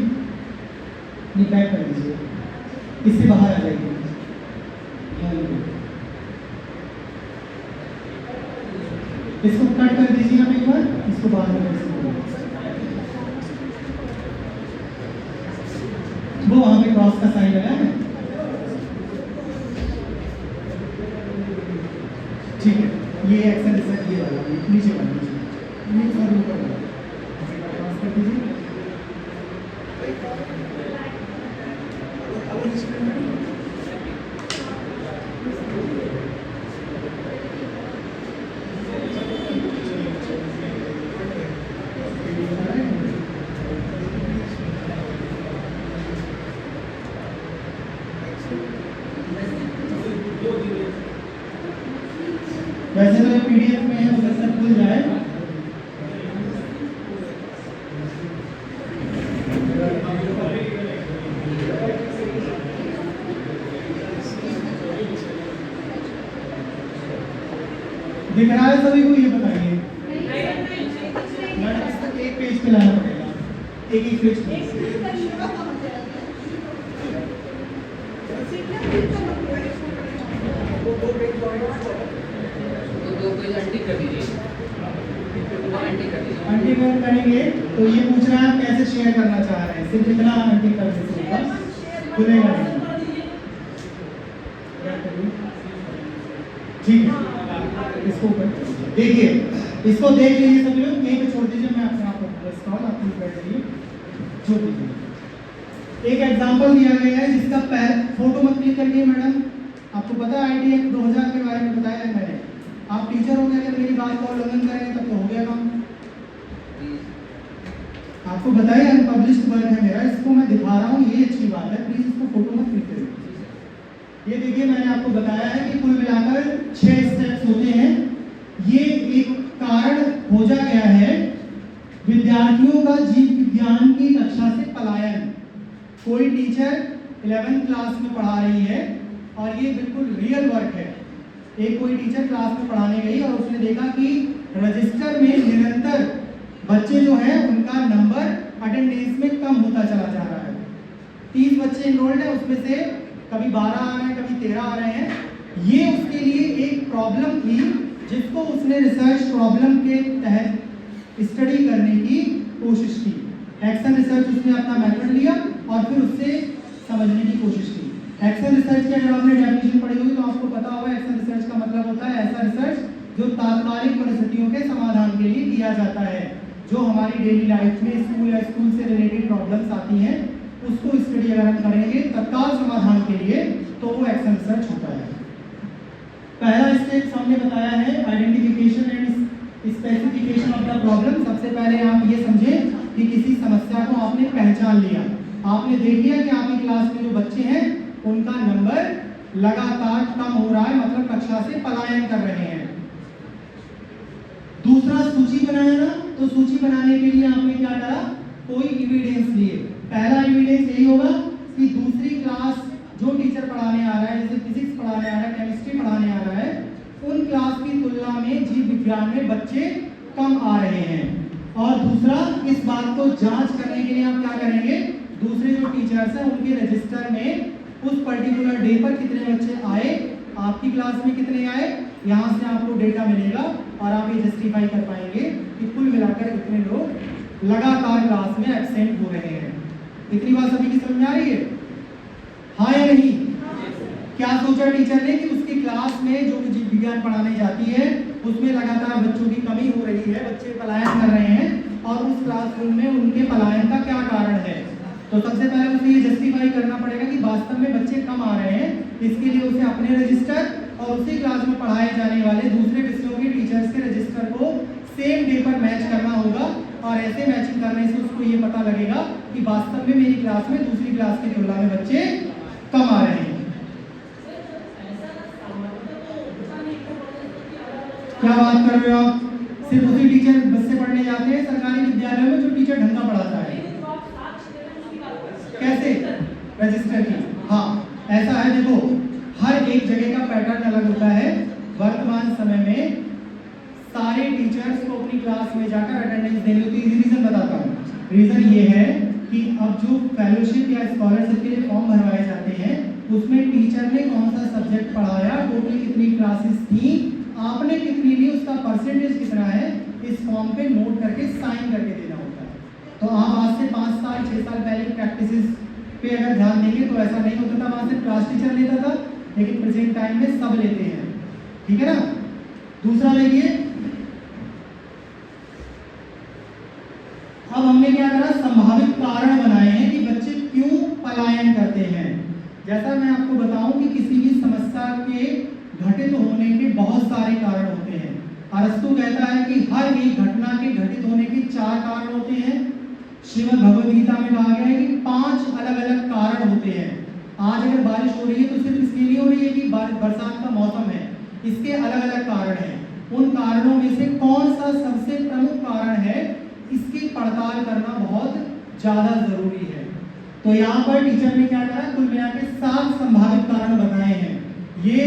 B: नहीं बैक कर दीजिए, इससे बाहर आ जाइए। इसको कट कर दीजिए आप एक बार, इसको बाहर कर दीजिए। वो वहां पे क्रॉस का साइन लगा है, ठीक है। ये एक्शन रिसर्च ये वाला नीचे वाला ये सब ऊपर वाला क्रॉस कर दीजिए। वैसे तो पीडीएफ में है, उधर से खुल जाए। दिख रहा है सभी को? ये बताइए। एक पेज पे लाना पड़ेगा, एक पेज पे। अंटी करेंगे तो ये पूछ रहा है आप कैसे शेयर करना चाह रहे हैं, सिर्फ इतना अंटी कर दीजिएगा, खुलेगा नहीं। ठीक है, इसको देखिए, इसको देख लीजिए सभी लोग, यहीं पे छोड़ दीजिए, मैं अपने आप को स्क्रॉल आप बैठ जाइए, छोड़ दीजिए। एक एग्जांपल दिया गया है जिसका फोटो मत क्लिक करिए मैडम। आपको पता है आईटी एक्ट 2000 के बारे में बताया है मैंने। आप टीचर हो गए, अगर मेरी बात का उल्लंघन करेंगे तब तो हो गया काम। आपको बताया अनपब्लिश्ड वर्क है मेरा, इसको मैं दिखा रहा हूँ, ये अच्छी बात है, प्लीज इसको फोटो मत क्लिक करिए। ये देखिए मैंने आपको बताया है कि कुल मिलाकर 6 स्टेप्स होते हैं। ये एक कारण खोजा गया है विद्यार्थियों का जीव विज्ञान की कक्षा से पलायन। कोई टीचर 11th क्लास में पढ़ा रही है और ये बिल्कुल रियल वर्क है। एक कोई टीचर क्लास में पढ़ाने गई और उसने देखा कि रजिस्टर में निरंतर बच्चे जो हैं उनका नंबर अटेंडेंस में कम होता चला जा रहा है। 30 बच्चे इनरोल्ड हैं, उसमें से कभी 12 आ रहे हैं, कभी 13 आ रहे हैं। ये उसके लिए एक प्रॉब्लम थी जिसको उसने रिसर्च प्रॉब्लम के तहत स्टडी करने की कोशिश की। एक्शन रिसर्च उसने अपना मेथड लिया और फिर उससे समझने की कोशिश की। एक्शन रिसर्च की अगर आपने डेफिनेशन पढ़ी होगी तो आपको पता होगा एक्शन रिसर्च का मतलब होता है ऐसा रिसर्च जो तात्कालिक परिस्थितियों के समाधान के लिए किया जाता है। जो हमारी डेली लाइफ में स्कूल या स्कूल से रिलेटेड प्रॉब्लम्स आती हैं उसको स्टडी अगर हम करेंगे तत्काल समाधान के लिए तो वो एक्शन रिसर्च होता है। पहला स्टेप हमने बताया है identification and specification of the problem. सबसे पहले आप ये समझें कि किसी समस्या को आपने पहचान लिया, आपने देख लिया कि आपकी क्लास में जो बच्चे हैं उनका नंबर लगातार कम हो रहा है, मतलब कक्षा से पलायन कर रहे हैं। दूसरा सूची बनाया ना, तो सूची बनाने के लिए आपने क्या करा, कोई एविडेंस लिए। पहला एविडेंस यही होगा कि दूसरी क्लास जो टीचर पढ़ाने आ रहा है, जैसे फिजिक्स पढ़ाने आ रहा है, केमिस्ट्री पढ़ाने आ रहा है, उन क्लास की तुलना में जीव विज्ञान में बच्चे कम आ रहे हैं। और दूसरा, इस बात को जांच करने के लिए आप क्या करेंगे, दूसरे जो टीचर्स हैं उनके रजिस्टर में उस पर्टिकुलर डे पर कितने बच्चे आए, आपकी क्लास में कितने आए, यहाँ से आपको डेटा मिलेगा और आप ये जस्टिफाई कर पाएंगे कि कुल मिलाकर इतने लोग लगातार क्लास में एब्सेंट हो रहे हैं। इतनी बात सभी की समझ में आ रही है? हाँ या नहीं? क्या सोचा टीचर ने कि उसकी क्लास में जो जीव विज्ञान पढ़ाने जाती है उसमें लगातार बच्चों की कमी हो रही है, बच्चे पलायन कर रहे हैं, और उस क्लासरूम में उनके पलायन का क्या कारण है। तो सबसे पहले उसे ये जस्टिफाई करना पड़ेगा कि वास्तव में बच्चे कम आ रहे हैं। इसके लिए उसे अपने रजिस्टर और उसी क्लास में पढ़ाए जाने वाले दूसरे विषयों के टीचर्स के रजिस्टर को सेम डे पर मैच करना होगा, और ऐसे मैचिंग करने से उसको ये पता लगेगा कि वास्तव में मेरी क्लास में दूसरी क्लास की तुलना में बच्चे कम आ रहे हैं। बात कर रहे हो आप? सिर्फ उसी टीचर बस से पढ़ने जाते हैं सरकारी विद्यालयों में जो टीचर ढंग का पढ़ाता है। कैसे रजिस्टर की? हाँ ऐसा है, देखो हर एक जगह का पैटर्न अलग होता है। वर्तमान समय में सारे टीचर्स को अपनी क्लास में जाकर अटेंडेंस देनी होती है। रीजन बताता हूँ। रीजन ये है कि अब जो फेलोशिप या स्कॉलरशिप के लिए फॉर्म भरवाए जाते हैं उसमें टीचर ने कौन सा सब्जेक्ट पढ़ाया, टोटल कितनी क्लासेस थी, आपने कितनी ली, उसका परसेंटेज कितना है, इस फॉर्म पे नोट करके साइन करके देना होता है। तो आप आज से 5 साल 6 साल पहले की प्रैक्टिसेस पे अगर ध्यान देंगे तो ऐसा नहीं होता था, वहाँ से क्लास टीचर लेता था, लेकिन प्रेजेंट टाइम में सब लेते हैं। ठीक है ना। दूसरा देखिए, अब हमने क्या करा, संभावित कारण बनाए हैं कि बच्चे क्यों पलायन करते हैं। जैसा मैं आपको बताऊं कि किसी भी समस्या के घटित होने के बहुत सारे कारण होते हैं। अरस्तु कहता है कि हर एक घटना के घटित होने के 4 कारण होते हैं। श्रीमद् भगवद गीता में कहा गया है कि 5 अलग अलग कारण होते हैं। आज अगर बारिश हो रही है तो सिर्फ इसलिए नहीं हो रही है कि बरसात का मौसम है, इसके अलग अलग कारण हैं। उन कारणों में से कौन सा सबसे प्रमुख कारण है, इसकी पड़ताल करना बहुत ज़्यादा जरूरी है। तो यहाँ पर टीचर ने क्या करा, कुल मिला के 7 संभावित कारण बताए हैं। ये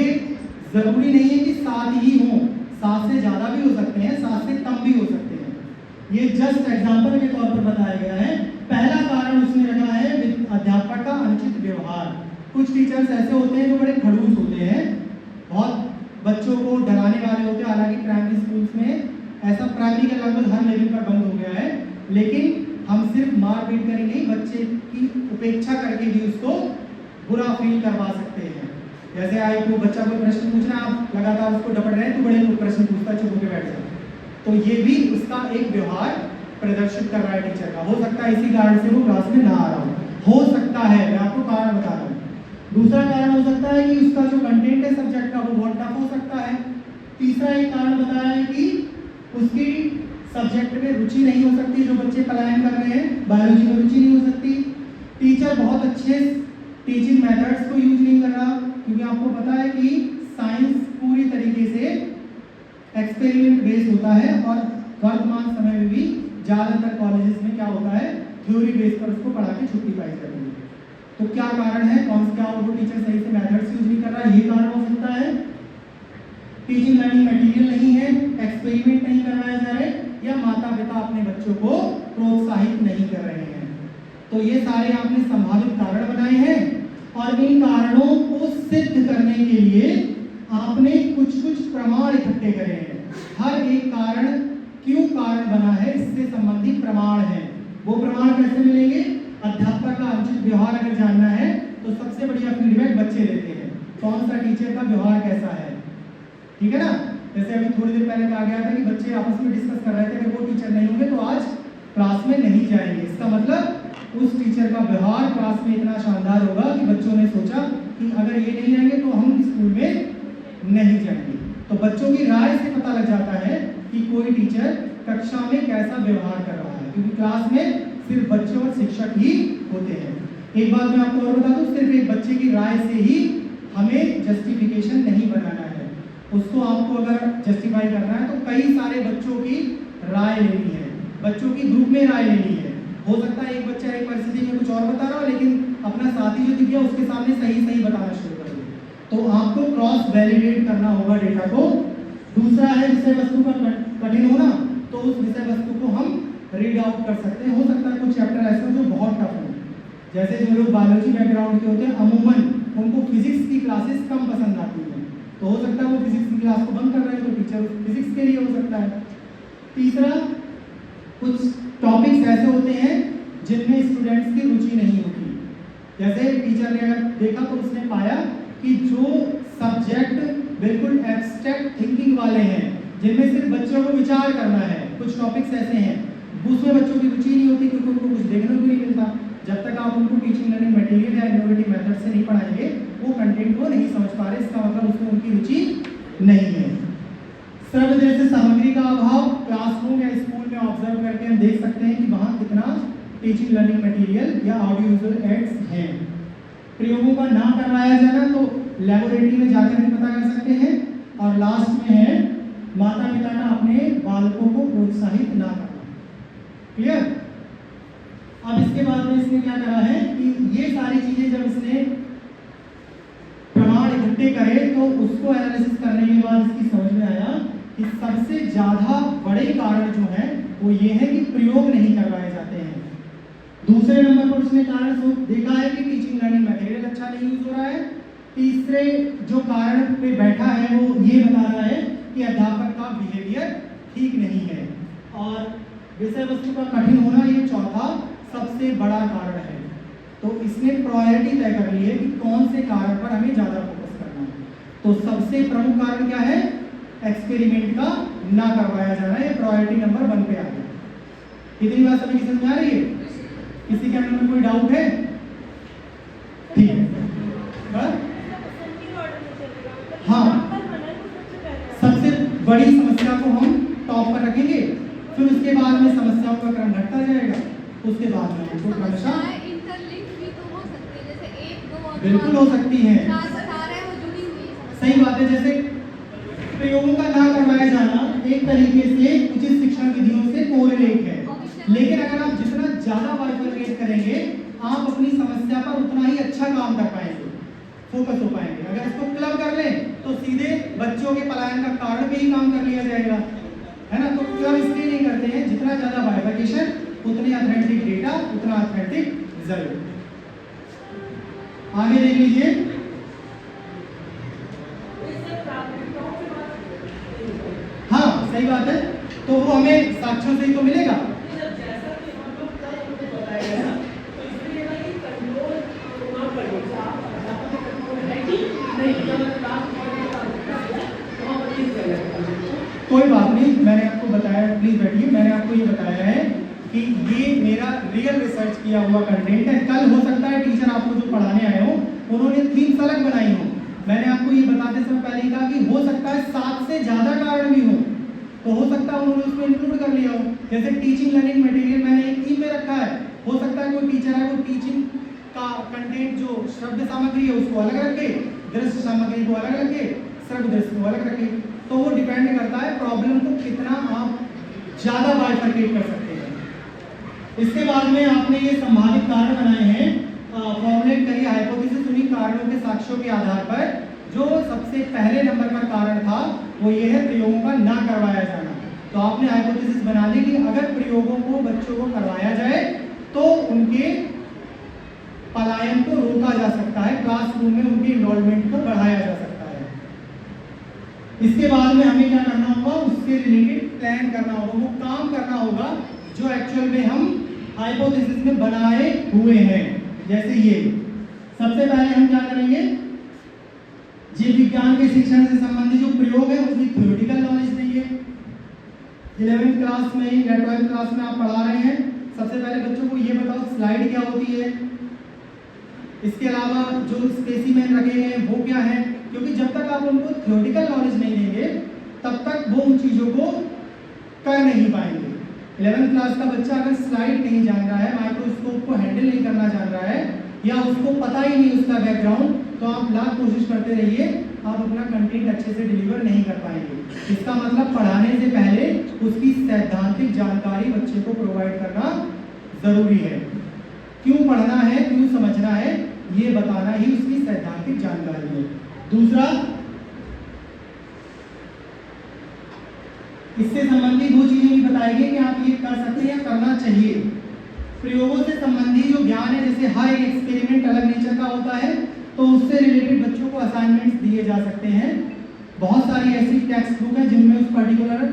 B: जरूरी नहीं है कि 7 ही हों, 7 से ज़्यादा भी हो सकते हैं, 7 से कम भी हो सकते हैं। ये जस्ट एग्जाम्पल के तौर पर बताया गया है। पहला कारण उसने रखा है अध्यापक का अनुचित व्यवहार। कुछ टीचर्स ऐसे होते हैं जो बड़े खड़ूस होते हैं, बहुत बच्चों को डराने वाले होते हैं। हालांकि प्राइमरी स्कूल्स में ऐसा प्राइमरी के लगभग हर लेवल पर बंद हो गया है, लेकिन हम सिर्फ मार पीट कर ही नहीं, बच्चे की उपेक्षा करके भी उसको बुरा फील करवा सकते हैं। जैसे आई तो बच्चा कोई प्रश्न पूछ रहा है, आप लगातार उसको डपट रहे हैं तो बड़े लोग प्रश्न पूछता है, चुप होकर बैठ जाए, तो ये भी उसका एक व्यवहार प्रदर्शित कर रहा है टीचर का। हो सकता है इसी कारण से वो क्लास में ना आ रहा हो सकता है, मैं आपको कारण बता रहा हूँ। दूसरा कारण हो सकता है कि उसका जो कंटेंट है सब्जेक्ट का वो बहुत टफ हो सकता है। तीसरा एक कारण बताया है कि उसकी सब्जेक्ट में रुचि नहीं हो सकती, जो बच्चे पलायन कर रहे हैं बायोलॉजी में रुचि नहीं हो सकती। टीचर बहुत अच्छे टीचिंग मेथड्स को यूज नहीं कर रहा, क्योंकि आपको पता है कि साइंस पूरी तरीके से एक्सपेरिमेंट बेस्ड होता है और वर्तमान समय में भी ज़्यादातर कॉलेजेस में क्या होता है, थ्योरी बेस पर उसको पढ़ा के छुट्टी पाई जाती है। तो क्या कारण है, कौन सा वो टीचर सही से मेथड्स यूज नहीं कर रहा, ये कारण हो सकता है। टीचिंग लर्निंग मटेरियल नहीं है, एक्सपेरिमेंट नहीं करवाया जा रहा है, या माता पिता अपने बच्चों को प्रोत्साहित नहीं कर रहे हैं। तो ये सारे आपने संभावित कारण बनाए हैं और इन कारणों को सिद्ध करने के लिए आपने कुछ प्रमाण इकट्ठे करे हैं। हर एक कारण क्यों कारण बना है इससे संबंधित प्रमाण है। वो प्रमाण कैसे मिलेंगे, अध्यापक का अनुचित व्यवहार अगर जानना है तो सबसे बढ़िया फीडबैक बच्चे देते हैं, कौन सा टीचर का व्यवहार कैसा है। ठीक है ना। जैसे अभी थोड़ी देर पहले कहा गया था कि बच्चे आपस में डिस्कस कर रहे थे कि वो टीचर नहीं होंगे तो आज क्लास में नहीं जाएंगे। इसका मतलब उस टीचर का व्यवहार क्लास में इतना शानदार होगा कि बच्चों ने सोचा कि अगर ये नहीं आएंगे तो हम स्कूल में नहीं जाएंगे। तो बच्चों की राय से पता लग जाता है कि कोई टीचर कक्षा में कैसा व्यवहार कर रहा है, क्योंकि क्लास में सिर्फ बच्चे और शिक्षक ही होते हैं। एक बात मैं आपको और बता दूं, सिर्फ एक बच्चे की राय से ही हमें जस्टिफिकेशन नहीं बनाना है। उसको आपको अगर जस्टिफाई करना है तो कई सारे बच्चों की राय लेनी है, बच्चों की ग्रुप में राय लेनी है। हो सकता है एक बच्चा एक परिस्थिति में कुछ और बता रहा हो, लेकिन अपना साथी जो दिख गया उसके सामने सही बताना शुरू कर दे। तो आपको क्रॉस वैलिडेट करना होगा डेटा को। दूसरा है विषय वस्तु का कठिन होना, तो उस विषय वस्तु को हम रीड आउट कर सकते हैं। हो सकता है कुछ चैप्टर ऐसे हो जो बहुत टफ हो, जैसे जो लोग बायोलॉजी बैकग्राउंड के होते हैं अमूमन उनको फिजिक्स की क्लासेस कम पसंद आती है, तो हो सकता है वो फिजिक्स की क्लास को बंद कर रहे हैं, तो टीचर फिजिक्स के लिए हो सकता है। तीसरा, कुछ टॉपिक्स ऐसे होते हैं जिनमें स्टूडेंट्स की रुचि नहीं होती। जैसे टीचर ने अगर देखा तो उसने पाया कि जो सब्जेक्ट बिल्कुल एब्स्ट्रैक्ट थिंकिंग वाले हैं, जिनमें सिर्फ बच्चों को विचार करना है, कुछ टॉपिक्स ऐसे हैं उसमें बच्चों की रुचि नहीं होती, क्योंकि उनको कुछ देखने को नहीं मिलता। जब तक आप उनको टीचिंग लर्निंग मटेरियल या इनोवेटिव मेथड से नहीं पढ़ाएंगे वो कंटेंट को नहीं समझ पा रहे, इसका मतलब उसमें उनकी रुचि नहीं है। सर्व जैसे सामग्री का अभाव, क्लासरूम या स्कूल में ऑब्जर्व करके हम देख सकते हैं कि वहाँ कितना टीचिंग लर्निंग मटेरियल या ऑडियो विजुअल एड्स हैं। प्रयोगों का ना करवाया जाना, तो लेबोरेटरी में जाकर भी पता कर सकते हैं। और लास्ट में है माता पिता का अपने बालकों को प्रोत्साहित ना करना। क्लियर? अब इसके बाद में इसने क्या करा है कि ये सारी चीजें जब इसने प्रमाण इकट्ठे करे तो उसको एनालिसिस करने के बाद इसकी समझ में आया कि सबसे ज्यादा बड़े कारण जो है वो ये है कि प्रयोग नहीं करवाए जाते हैं। दूसरे नंबर पर उसने कारण देखा है कि टीचिंग लर्निंग मटेरियल अच्छा नहीं यूज हो रहा है। तीसरे जो कारण पे बैठा है वो ये बता रहा है कि अध्यापक का बिहेवियर ठीक नहीं है, और विषय वस्तु का कठिन होना ये चौथा सबसे बड़ा कारण है। तो इसने प्रायोरिटी तय कर ली है कि कौन से कारण पर हमें ज्यादा फोकस करना है। तो सबसे प्रमुख कारण क्या है? एक्सपेरिमेंट का ना करवाया जाना, ये प्रायोरिटी नंबर 1 पे आ गया। इतनी बात सभी की समझ में आ रही है? किसी के अंदर में कोई डाउट है? ठीक है। हाँ, सबसे बड़ी समस्या को हम टॉप पर रखेंगे, फिर उसके बाद में समस्याओं का क्रम घटता जाएगा, उसके बाद में हमको क्रमशः
D: इंटरलिंक भी तो हो सकती है, जैसे 1 2 और
B: बिल्कुल हो सकती है।
D: वो जुड़ी हुई है।
B: सही बात है। जैसे प्रयोगों का ना करवाया जाना एक तरीके से उचित शिक्षण विधियों से कोरिलेट है, लेकिन अगर आप जितना ज्यादा बाइफरकेट करेंगे आप अपनी समस्या पर उतना ही अच्छा काम कर पाएंगे, फोकस हो पाएंगे। अगर इसको क्लब कर लें तो सीधे बच्चों के पलायन का कारण पे ही काम कर लिया जाएगा, है ना। तो क्लब इसलिए नहीं करते हैं, जितना ज्यादा बाइफरकेशन उतने ऑथेंटिक डेटा, उतना ऑथेंटिक रिजल्ट। आगे देख लीजिए। हाँ, सही बात है। तो वो हमें साक्ष्यों से ही तो मिलेगा। कोई बात नहीं, मैंने आपको बताया, प्लीज बैठिए। मैंने आपको ये बताया है कि ये मेरा रियल रिसर्च किया हुआ कंटेंट है। कल हो सकता है टीचर आपको जो पढ़ाने आए हो उन्होंने थीम्स अलग बनाई हो। मैंने आपको ये बताते समय पहले ही कहा कि हो सकता है 7 से ज्यादा कारण भी हो, तो हो सकता है उन्होंने उसको इंक्लूड कर लिया हो। जैसे टीचिंग लर्निंग मटेरियल मैंने एक थीम में रखा है, हो सकता है कोई टीचर है वो टीचिंग का कंटेंट जो श्रव्य सामग्री है उसको अलग रखे, दृश्य सामग्री को अलग रखे, श्रव्य दृश्य को अलग रखे। तो वो डिपेंड करता है प्रॉब्लम को कितना आप ज्यादा बाइफरकेट कर सकते हैं। इसके बाद में आपने ये संभावित कारण बनाए हैं, फॉर्मुलेट करिए हाइपोथेसिस उन्हीं कारणों के साक्ष्यों के आधार पर। जो सबसे पहले नंबर पर कारण था वो ये है प्रयोगों का ना करवाया जाना। तो आपने हाइपोथेसिस बना ली कि अगर प्रयोगों को बच्चों को करवाया जाए तो उनके पलायन को रोका जा सकता है, क्लासरूम में उनके इन्वॉल्वमेंट को बढ़ाया जा सकता है। इसके बाद में हमें क्या करना होगा, उससे रिलेटेड प्लान करना होगा, वो काम करना होगा जो एक्चुअल में हम हाइपोथेसिस में बनाए हुए हैं। जैसे ये सबसे पहले हम क्या करेंगे, जीव विज्ञान के शिक्षण से संबंधित जो प्रयोग है उसकी थ्योरेटिकल नॉलेज देंगे। 11th क्लास में या 12th क्लास में आप पढ़ा रहे हैं, सबसे पहले बच्चों को ये बताओ स्लाइड क्या होती है, इसके अलावा जो स्पेसिमेन रखे हैं वो क्या है, क्योंकि जब तक आप उनको थ्योरेटिकल नॉलेज नहीं देंगे तब तक वो उन चीज़ों को कर नहीं पाएंगे। 11th क्लास का बच्चा अगर स्लाइड नहीं जान रहा है, माइक्रोस्कोप को हैंडल नहीं करना जान रहा है, या उसको पता ही नहीं उसका बैकग्राउंड, तो आप लाख कोशिश करते रहिए, आप अपना कंटेंट अच्छे से डिलीवर नहीं कर पाएंगे। इसका मतलब पढ़ाने से पहले उसकी सैद्धांतिक जानकारी बच्चे को प्रोवाइड करना जरूरी है। क्यों पढ़ना है, क्यों समझना है, ये बताना ही उसकी सैद्धांतिक जानकारी है। दूसरा, इससे संबंधित वो चीजें भी बताएंगे कि आप ये कर सकते हैं या करना चाहिए। प्रयोगों से संबंधित जो ज्ञान है, जैसे हर एक एक्सपेरिमेंट अलग नेचर का होता है, तो उससे रिलेटेड बच्चों को असाइनमेंट्स दिए जा सकते हैं। बहुत सारी ऐसी टेक्स्ट बुक है जिनमें उस पर्टिकुलर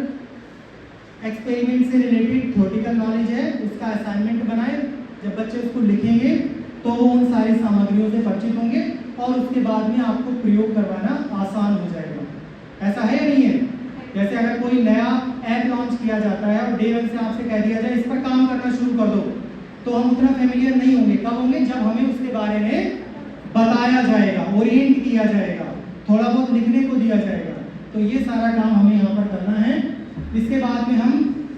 B: एक्सपेरिमेंट से रिलेटेड थ्योरेटिकल नॉलेज है, उसका असाइनमेंट बनाए। जब बच्चे उसको लिखेंगे तो वो उन सारी सामग्रियों से परिचित होंगे और उसके बाद में आपको प्रयोग करवाना आसान हो जाएगा। ऐसा है या नहीं है? जैसे अगर कोई नया ऐप लॉन्च किया जाता है और डे 1 से आपसे कह दिया जाए इस पर काम करना शुरू कर दो, तो हम उतना फेमिलियर नहीं होंगे। कब होंगे? जब हमें उसके बारे में बताया जाएगा, ओरिएंट किया जाएगा, थोड़ा बहुत लिखने को दिया जाएगा। तो ये सारा काम हमें यहाँ पर करना है। इसके बाद में हम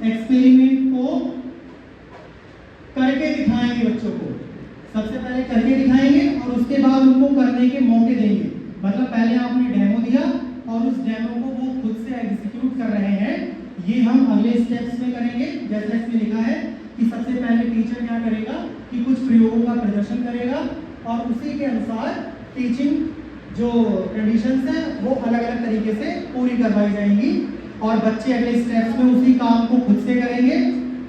B: एक्सपेरिमेंट को करके दिखाएंगे बच्चों को। सबसे पहले करके दिखाएंगे और उसके बाद उनको करने के मौके देंगे। मतलब पहले आपने डेमो दिया और उस डेमो को वो खुद से एग्जीक्यूट कर रहे हैं, ये हम अगले स्टेप्स में करेंगे। जैसा इसमें लिखा है कि सबसे पहले टीचर क्या करेगा कि कुछ प्रयोगों का प्रदर्शन करेगा और उसी के अनुसार टीचिंग जो कंडीशंस हैं वो अलग अलग तरीके से पूरी करवाई जाएंगी और बच्चे अगले स्टेप्स में उसी काम को खुद से करेंगे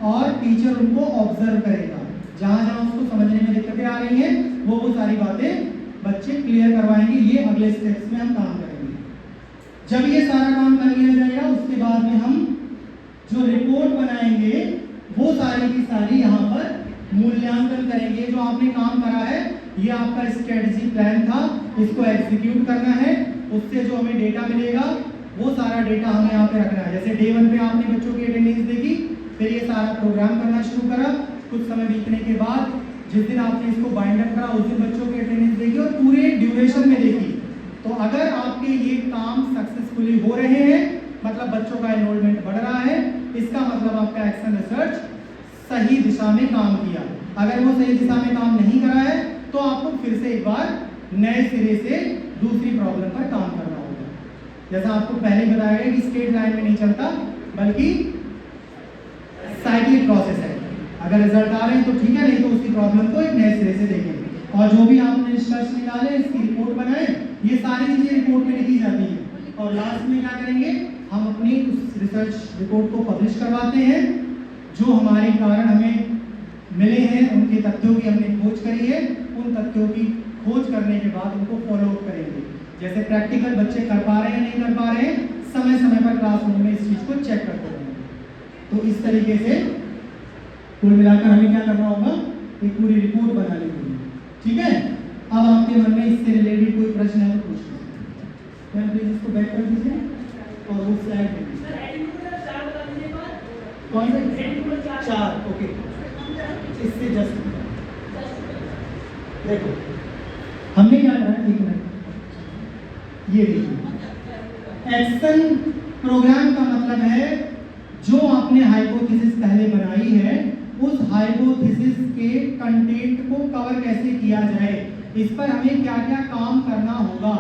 B: और टीचर उनको ऑब्जर्व करेगा। जहाँ जहाँ उसको समझने में दिक्कतें आ रही हैं वो सारी बातें बच्चे क्लियर करवाएंगे। ये अगले स्टेप्स में हम काम करेंगे। जब ये सारा काम कर लिया जाएगा उसके बाद में हम जो रिपोर्ट बनाएंगे वो सारी की सारी यहाँ पर मूल्यांकन करेंगे। जो आपने काम करा है ये आपका स्ट्रेटजी प्लान था, इसको एग्जीक्यूट करना है। उससे जो हमें डेटा मिलेगा वो सारा डेटा हमें यहाँ पे रखना है। जैसे डे 1 पे आपने बच्चों की अटेंडेंस देखी, फिर ये सारा प्रोग्राम करना शुरू करा। कुछ समय बीतने के बाद जिस दिन आपने इसको बाइंड अप करा उस दिन बच्चों की अटेंडेंस देखी और पूरे ड्यूरेशन में देखी। तो अगर आपके ये काम सक्सेसफुली हो रहे हैं मतलब बच्चों का एनरोलमेंट बढ़ रहा है, इसका मतलब आपका एक्शन रिसर्च सही दिशा में काम किया। अगर वो सही दिशा में काम नहीं करा है तो आपको फिर से एक बार नए सिरे से दूसरी प्रॉब्लम पर काम करना होगा। जैसा आपको पहले बताया गया कि स्ट्रेट लाइन में नहीं चलता बल्कि साइक्लिक प्रोसेस है। अगर रिजल्ट आ रहे हैं तो ठीक है, नहीं तो उसी प्रॉब्लम को एक नए सिरे से देखेंगे। और जो भी आपने निष्कर्ष निकाले इसकी रिपोर्ट बनाए, ये सारी चीजें रिपोर्ट में लिखी जाती है और लास्ट में क्या करेंगे हम अपनी उस रिसर्च रिपोर्ट को पब्लिश करवाते हैं। जो हमारे कारण हमें मिले हैं उनके तथ्यों की हमने खोज करी है, उन तथ्यों की खोज करने के बाद उनको फॉलो अप करेंगे। जैसे प्रैक्टिकल बच्चे कर पा रहे हैं नहीं कर पा रहे हैं, समय समय पर क्लासरूम में इस चीज को चेक करते रहेंगे। तो इस तरीके से कुल मिलाकर हमें क्या करना होगा, एक पूरी रिपोर्ट बनानी होगी। ठीक है, अब आपके मन में इससे रिलेटेड कोई प्रश्न है तो पूछ लीजिए। मैम प्लीज इसको बैक कर दीजिए और वो स्लाइड दे दीजिए। कौन सा 4? ओके, इससे जस्ट देखो हमने क्या करा है, 1 मिनट ये देखिए। एक्शन प्रोग्राम का मतलब है जो आपने हाइपोथेसिस पहले बनाई है उस हाइपोथेसिस के कंटेंट को कवर कैसे किया जाए, इस पर हमें क्या क्या काम करना होगा।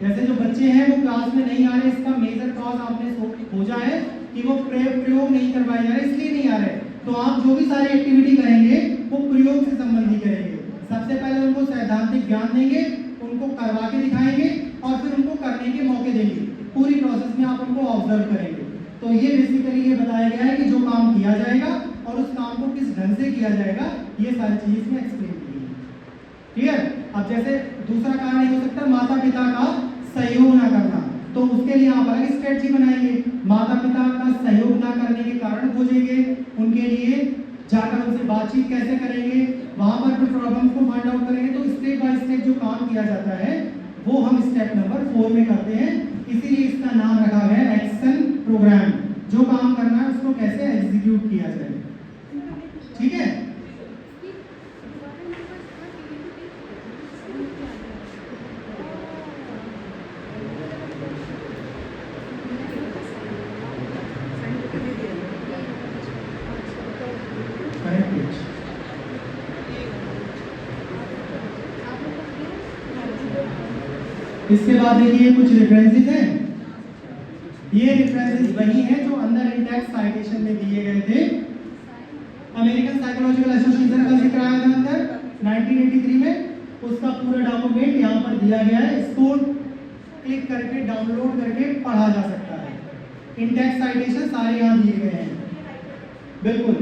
B: जैसे जो बच्चे हैं वो क्लास में नहीं आ रहे, इसका मेजर कॉज आपने खोजा है कि वो प्रयोग नहीं करवाए जा रहे, इसलिए नहीं आ रहे। तो आप जो भी सारी एक्टिविटी करेंगे वो प्रयोग से संबंधित करेंगे। सबसे पहले उनको सैद्धांतिक ज्ञान देंगे, उनको करवा के दिखाएंगे और फिर उनको करने के मौके देंगे। पूरी प्रोसेस में आप उनको ऑब्जर्व करेंगे। तो ये बेसिकली ये बताया गया है कि जो काम किया जाएगा और उस काम को किस ढंग से किया जाएगा, ये सारी चीजें इसमें एक्सप्लेन की है। क्लियर? अब जैसे दूसरा कारण ये हो सकता है माता पिता का सहयोग ना करना, तो उसके लिए आप अलग स्ट्रेटजी बनाएंगे। माता पिता का सहयोग ना करने के कारण खोजेंगे, उनके लिए जाकर उनसे बातचीत कैसे करेंगे, वहां पर फिर प्रॉब्लम को फाइंड आउट करेंगे। तो स्टेप बाय स्टेप जो काम किया जाता है वो हम स्टेप नंबर 4 में करते हैं। इसीलिए इसका नाम रखा गया है एक्शन प्रोग्राम। जो काम करना है उसको कैसे एग्जीक्यूट किया जाए। ठीक है, इसके बाद देखिए कुछ रेफरेंसेस हैं। ये रेफरेंसेस वही हैं जो अंदर इंडेक्स साइटेशन में दिए गए थे। अमेरिकन साइकोलॉजिकल एसोसिएशन का जिक्र आया था अंदर 1983 में, उसका पूरा डॉक्यूमेंट यहाँ पर दिया गया है। इसको क्लिक करके डाउनलोड करके पढ़ा जा सकता है। इंडेक्स साइटेशन सारे यहाँ दिए गए हैं। बिल्कुल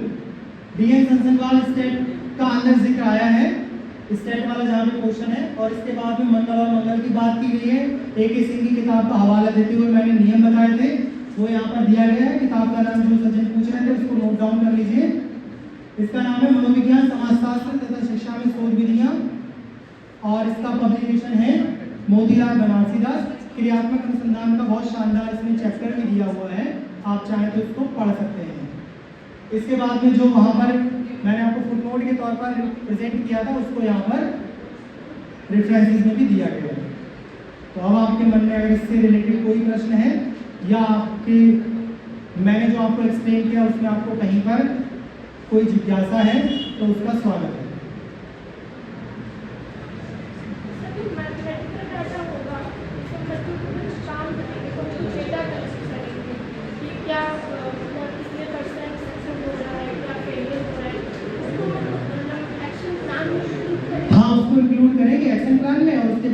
B: डीएन संसनवाल स्टेट का अंदर जिक्र आया है, स्टेट वाला जहाँ पे क्वेश्चन है। और इसके बाद में मंगल और मंगल की बात की गई है। A.K. सिंह की किताब का हवाला देते हुए मैंने नियम बताए थे, वो यहाँ पर दिया गया है। किताब का नाम जो सज्जन पूछ रहे थे उसको नोट डाउन कर लीजिए। इसका नाम है मनोविज्ञान, समाजशास्त्र तथा शिक्षा में शोध विधियाँ, और इसका पब्लिकेशन है मोतीलाल बनारसीदास। क्रियात्मक अनुसंधान का बहुत शानदार इसमें चैप्टर भी दिया हुआ है, आप चाहें तो इसको पढ़ सकते हैं। इसके बाद में जो वहाँ पर मैंने आपको फुटनोट के तौर पर प्रेजेंट किया था उसको यहाँ पर रेफरेंसेस में भी दिया गया है। तो अब आपके मन में अगर इससे रिलेटेड कोई प्रश्न है या आपके मैंने जो आपको एक्सप्लेन किया उसमें आपको कहीं पर कोई जिज्ञासा है तो उसका स्वागत है।
E: मैथमेटिकल डाटा होगा तो बच्चों को कुछ काम करने को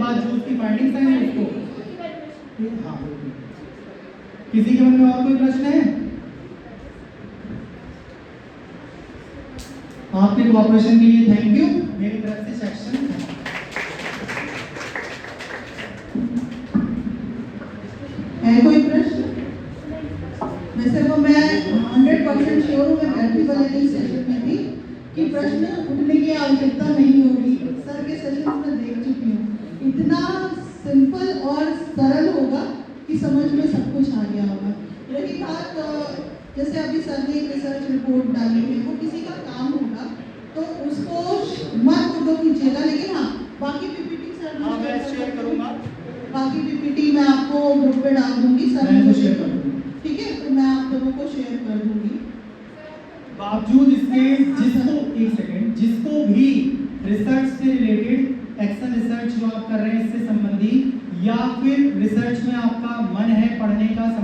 B: बाद जो उसकी फाइंडिंग्स हैं उसको हाँ किसी के मन में और कोई प्रश्न है? आपके कोऑपरेशन के लिए थैंक यू मेरी तरफ से सेक्शन।
A: है कोई प्रश्न? वैसे तो मैं 100% श्योर हूँ, मैं बैठी वाले सेशन में थी कि प्रश्न उठने की आवश्यकता नहीं होगी। सर के सेशन में देख चुकी हूँ, इतना सिंपल और सरल होगा कि समझ में सब कुछ आ गया होगा। रही बात जैसे अभी सर ने एक रिसर्च रिपोर्ट डाली है, वो किसी का काम होगा तो उसको मत फोटो कीजिएगा, लेकिन हाँ बाकी पीपीटी सर
B: हाँ मैं शेयर करूंगा,
A: बाकी पीपीटी मैं आपको ग्रुप पे डाल दूंगी, सर
B: मैं
A: मुझे
B: शेयर कर दूंगी।
A: ठीक है, तो मैं आप लोगों को शेयर कर दूंगी।
B: बावजूद इसके जिसको भी रिसर्च से रिलेटेड एक्सेल रिसर्च जो आप कर रहे हैं इससे संबंधी या फिर रिसर्च में आपका मन है पढ़ने का